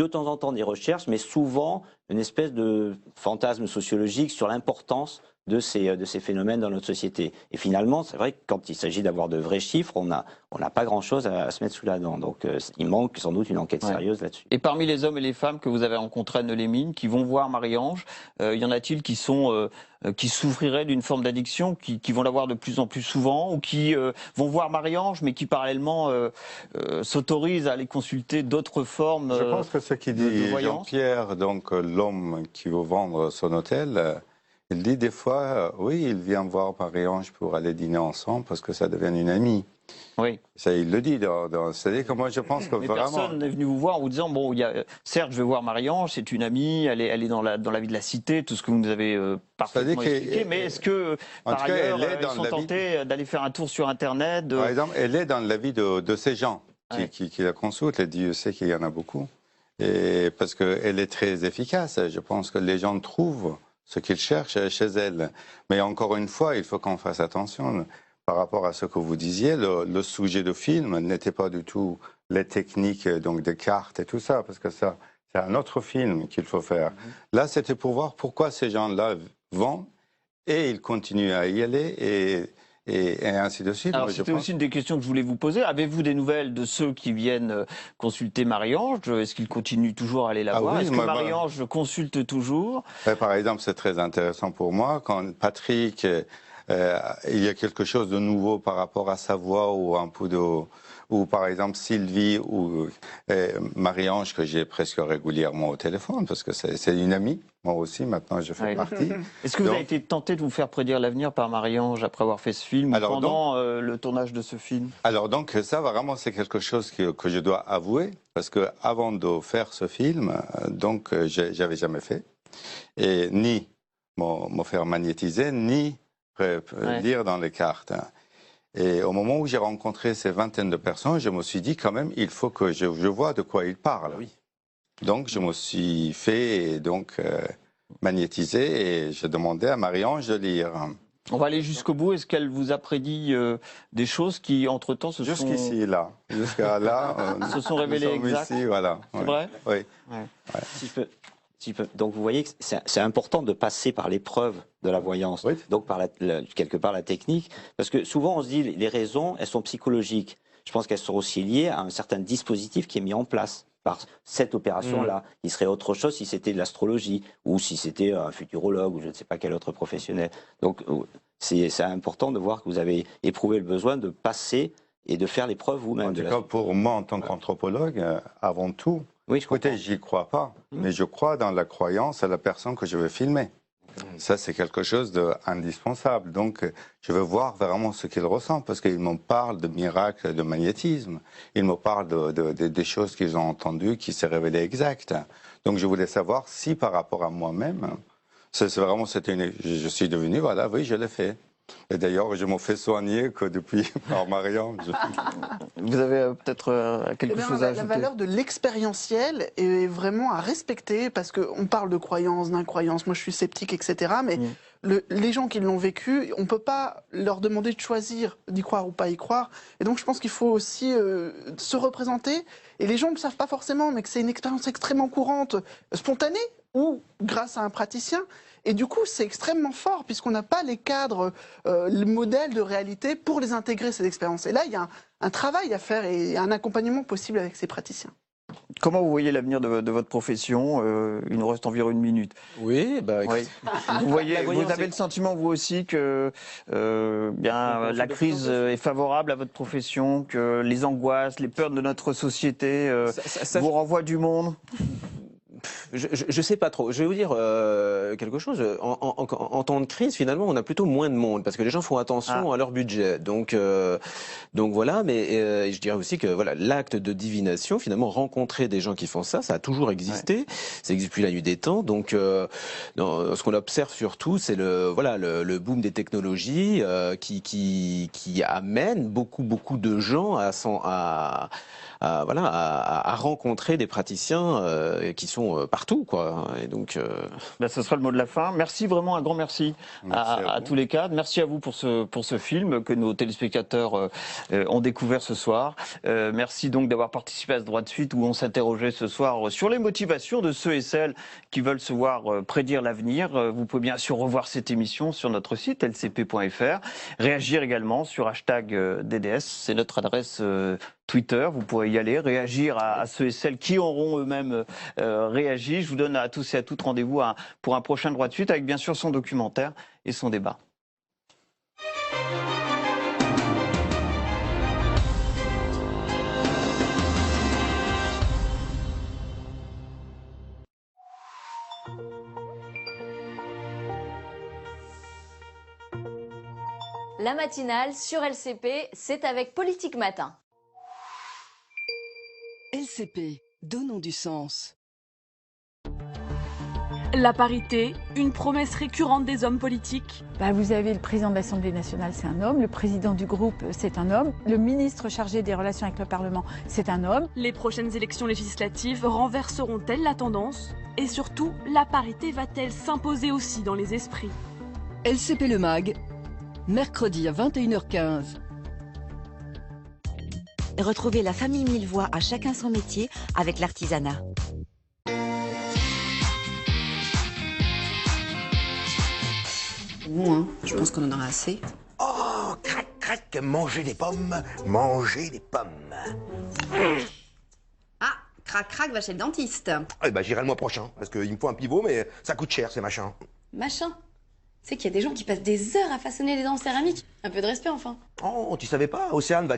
temps en temps, des recherches, mais souvent une espèce de fantasme sociologique sur l'importance de ces phénomènes dans notre société. Et finalement, c'est vrai que quand il s'agit d'avoir de vrais chiffres, on n'a pas grand-chose à se mettre sous la dent. Donc il manque sans doute une enquête sérieuse là-dessus. Et parmi les hommes et les femmes que vous avez rencontrés à Neux-les-Mines, qui vont voir Marie-Ange, y en a-t-il qui souffriraient d'une forme d'addiction, qui vont la voir de plus en plus souvent, ou qui vont voir Marie-Ange, mais qui parallèlement s'autorisent à aller consulter d'autres formes Je pense que ce qu'il dit Jean-Pierre, donc l'homme qui veut vendre son hôtel, il dit des fois, oui, il vient voir Marie-Ange pour aller dîner ensemble parce que ça devient une amie. Oui. Ça, il le dit. C'est-à-dire que moi, je pense que mais vraiment... personne n'est venu vous voir en vous disant, bon, certes, je vais voir Marie-Ange, c'est une amie, elle est dans la vie de la cité, tout ce que vous nous avez parfaitement expliqué, mais est-ce que, par ailleurs, ils sont tentés d'aller faire un tour sur Internet Par exemple, elle est dans la vie de ces gens qui la consultent. Dieu sait qu'il y en a beaucoup. Et parce qu'elle est très efficace. Je pense que les gens trouvent ce qu'ils cherchent chez elle. Mais encore une fois, il faut qu'on fasse attention. Par rapport à ce que vous disiez, le sujet du film n'était pas du tout les techniques donc des cartes et tout ça, parce que ça, c'est un autre film qu'il faut faire. Là, c'était pour voir pourquoi ces gens-là vont et ils continuent à y aller et ainsi de suite. Alors, c'était aussi une des questions que je voulais vous poser. Avez-vous des nouvelles de ceux qui viennent consulter Marie-Ange? Est-ce qu'ils continuent toujours à aller la voir? Est-ce que Marie-Ange consulte toujours? Par exemple, c'est très intéressant pour moi quand Patrick... il y a quelque chose de nouveau par rapport à sa voix ou un peu ou par exemple Sylvie ou Marie-Ange que j'ai presque régulièrement au téléphone parce que c'est une amie. Moi aussi, maintenant, je fais partie. Est-ce que vous avez été tenté de vous faire prédire l'avenir par Marie-Ange après avoir fait ce film ou pendant le tournage de ce film? Alors donc, ça, vraiment, c'est quelque chose que je dois avouer parce que avant de faire ce film, donc, j'avais jamais fait. Et ni me faire magnétiser, ni lire dans les cartes. Et au moment où j'ai rencontré ces vingtaines de personnes, je me suis dit quand même, il faut que je vois de quoi ils parlent. Oui. Donc je me suis fait magnétiser et j'ai demandé à Marie-Ange de lire. On va aller jusqu'au bout. Est-ce qu'elle vous a prédit des choses qui, entre-temps, se sont... Jusqu'ici, là. Jusqu'à là, se sont révélées exactes. Ici, voilà. C'est vrai? Oui. Ouais. Ouais. Donc vous voyez que c'est important de passer par l'épreuve de la voyance, oui. donc par quelque part la technique, parce que souvent on se dit les raisons, elles sont psychologiques. Je pense qu'elles sont aussi liées à un certain dispositif qui est mis en place par cette opération-là. Il serait autre chose si c'était de l'astrologie ou si c'était un futurologue ou je ne sais pas quel autre professionnel. Donc c'est important de voir que vous avez éprouvé le besoin de passer et de faire l'épreuve vous-même. En tout cas, pour moi, en tant qu'anthropologue, avant tout, oui, écoutez, j'y crois pas, mais je crois dans la croyance à la personne que je veux filmer. Ça, c'est quelque chose d'indispensable. Donc, je veux voir vraiment ce qu'il ressent, parce qu'ils me parlent de miracles de magnétisme. Ils me parlent des choses qu'ils ont entendues, qui s'est révélées exactes. Donc, je voulais savoir si, par rapport à moi-même, je suis devenu, voilà, oui, je l'ai fait. Et d'ailleurs, je me fais soigner que depuis par Marie-Ange. Vous avez peut-être quelque chose à ajouter? La valeur de l'expérientiel est vraiment à respecter, parce qu'on parle de croyances, d'incroyances. Moi, je suis sceptique, etc. Mais les gens qui l'ont vécu, on ne peut pas leur demander de choisir d'y croire ou pas y croire. Et donc, je pense qu'il faut aussi se représenter. Et les gens ne le savent pas forcément, mais que c'est une expérience extrêmement courante, spontanée, ou grâce à un praticien. Et du coup, c'est extrêmement fort, puisqu'on n'a pas les cadres, les modèles de réalité pour les intégrer, ces expériences. Et là, il y a un travail à faire et un accompagnement possible avec ces praticiens. Comment vous voyez l'avenir de votre profession? Il nous reste environ 1 minute. Oui, bah, oui. Vous avez le sentiment, vous aussi, que la crise est favorable à votre profession, que les angoisses, les peurs de notre société vous renvoient du monde? Je sais pas trop. Je vais vous dire quelque chose. En temps de crise, finalement, on a plutôt moins de monde parce que les gens font attention à leur budget. Donc voilà. Mais je dirais aussi que voilà, l'acte de divination, finalement, rencontrer des gens qui font ça, ça a toujours existé. Ça existe depuis la nuit des temps. Donc, ce qu'on observe surtout, c'est le boom des technologies qui amène beaucoup de gens à rencontrer des praticiens qui sont partout, quoi. Et donc, ce sera le mot de la fin. Merci vraiment, un grand merci à tous les quatre. Merci à vous pour ce film que nos téléspectateurs ont découvert ce soir. Merci donc d'avoir participé à ce droit de suite où on s'interrogeait ce soir sur les motivations de ceux et celles qui veulent se voir prédire l'avenir. Vous pouvez bien sûr revoir cette émission sur notre site lcp.fr. Réagir également sur #DDS, c'est notre adresse Twitter, vous pourrez y aller, réagir à ceux et celles qui auront eux-mêmes réagi. Je vous donne à tous et à toutes rendez-vous pour un prochain droit de suite avec bien sûr son documentaire et son débat. La matinale sur LCP, c'est avec Politique Matin. LCP, donnons du sens. La parité, une promesse récurrente des hommes politiques. Vous avez le président de l'Assemblée nationale, c'est un homme. Le président du groupe, c'est un homme. Le ministre chargé des relations avec le Parlement, c'est un homme. Les prochaines élections législatives renverseront-elles la tendance? Et surtout, la parité va-t-elle s'imposer aussi dans les esprits? LCP Le Mag, mercredi à 21h15. Retrouvez la famille Millevoye à chacun son métier avec l'artisanat. Bon, hein, je pense qu'on en aura assez. Oh, crac, crac, manger des pommes, manger des pommes. Ah, crac, crac, va chez le dentiste. J'irai le mois prochain, parce qu'il me faut un pivot, mais ça coûte cher, ces machins. Machin. Tu sais qu'il y a des gens qui passent des heures à façonner des dents en céramique. Un peu de respect, enfin. Oh, tu savais pas, Océane va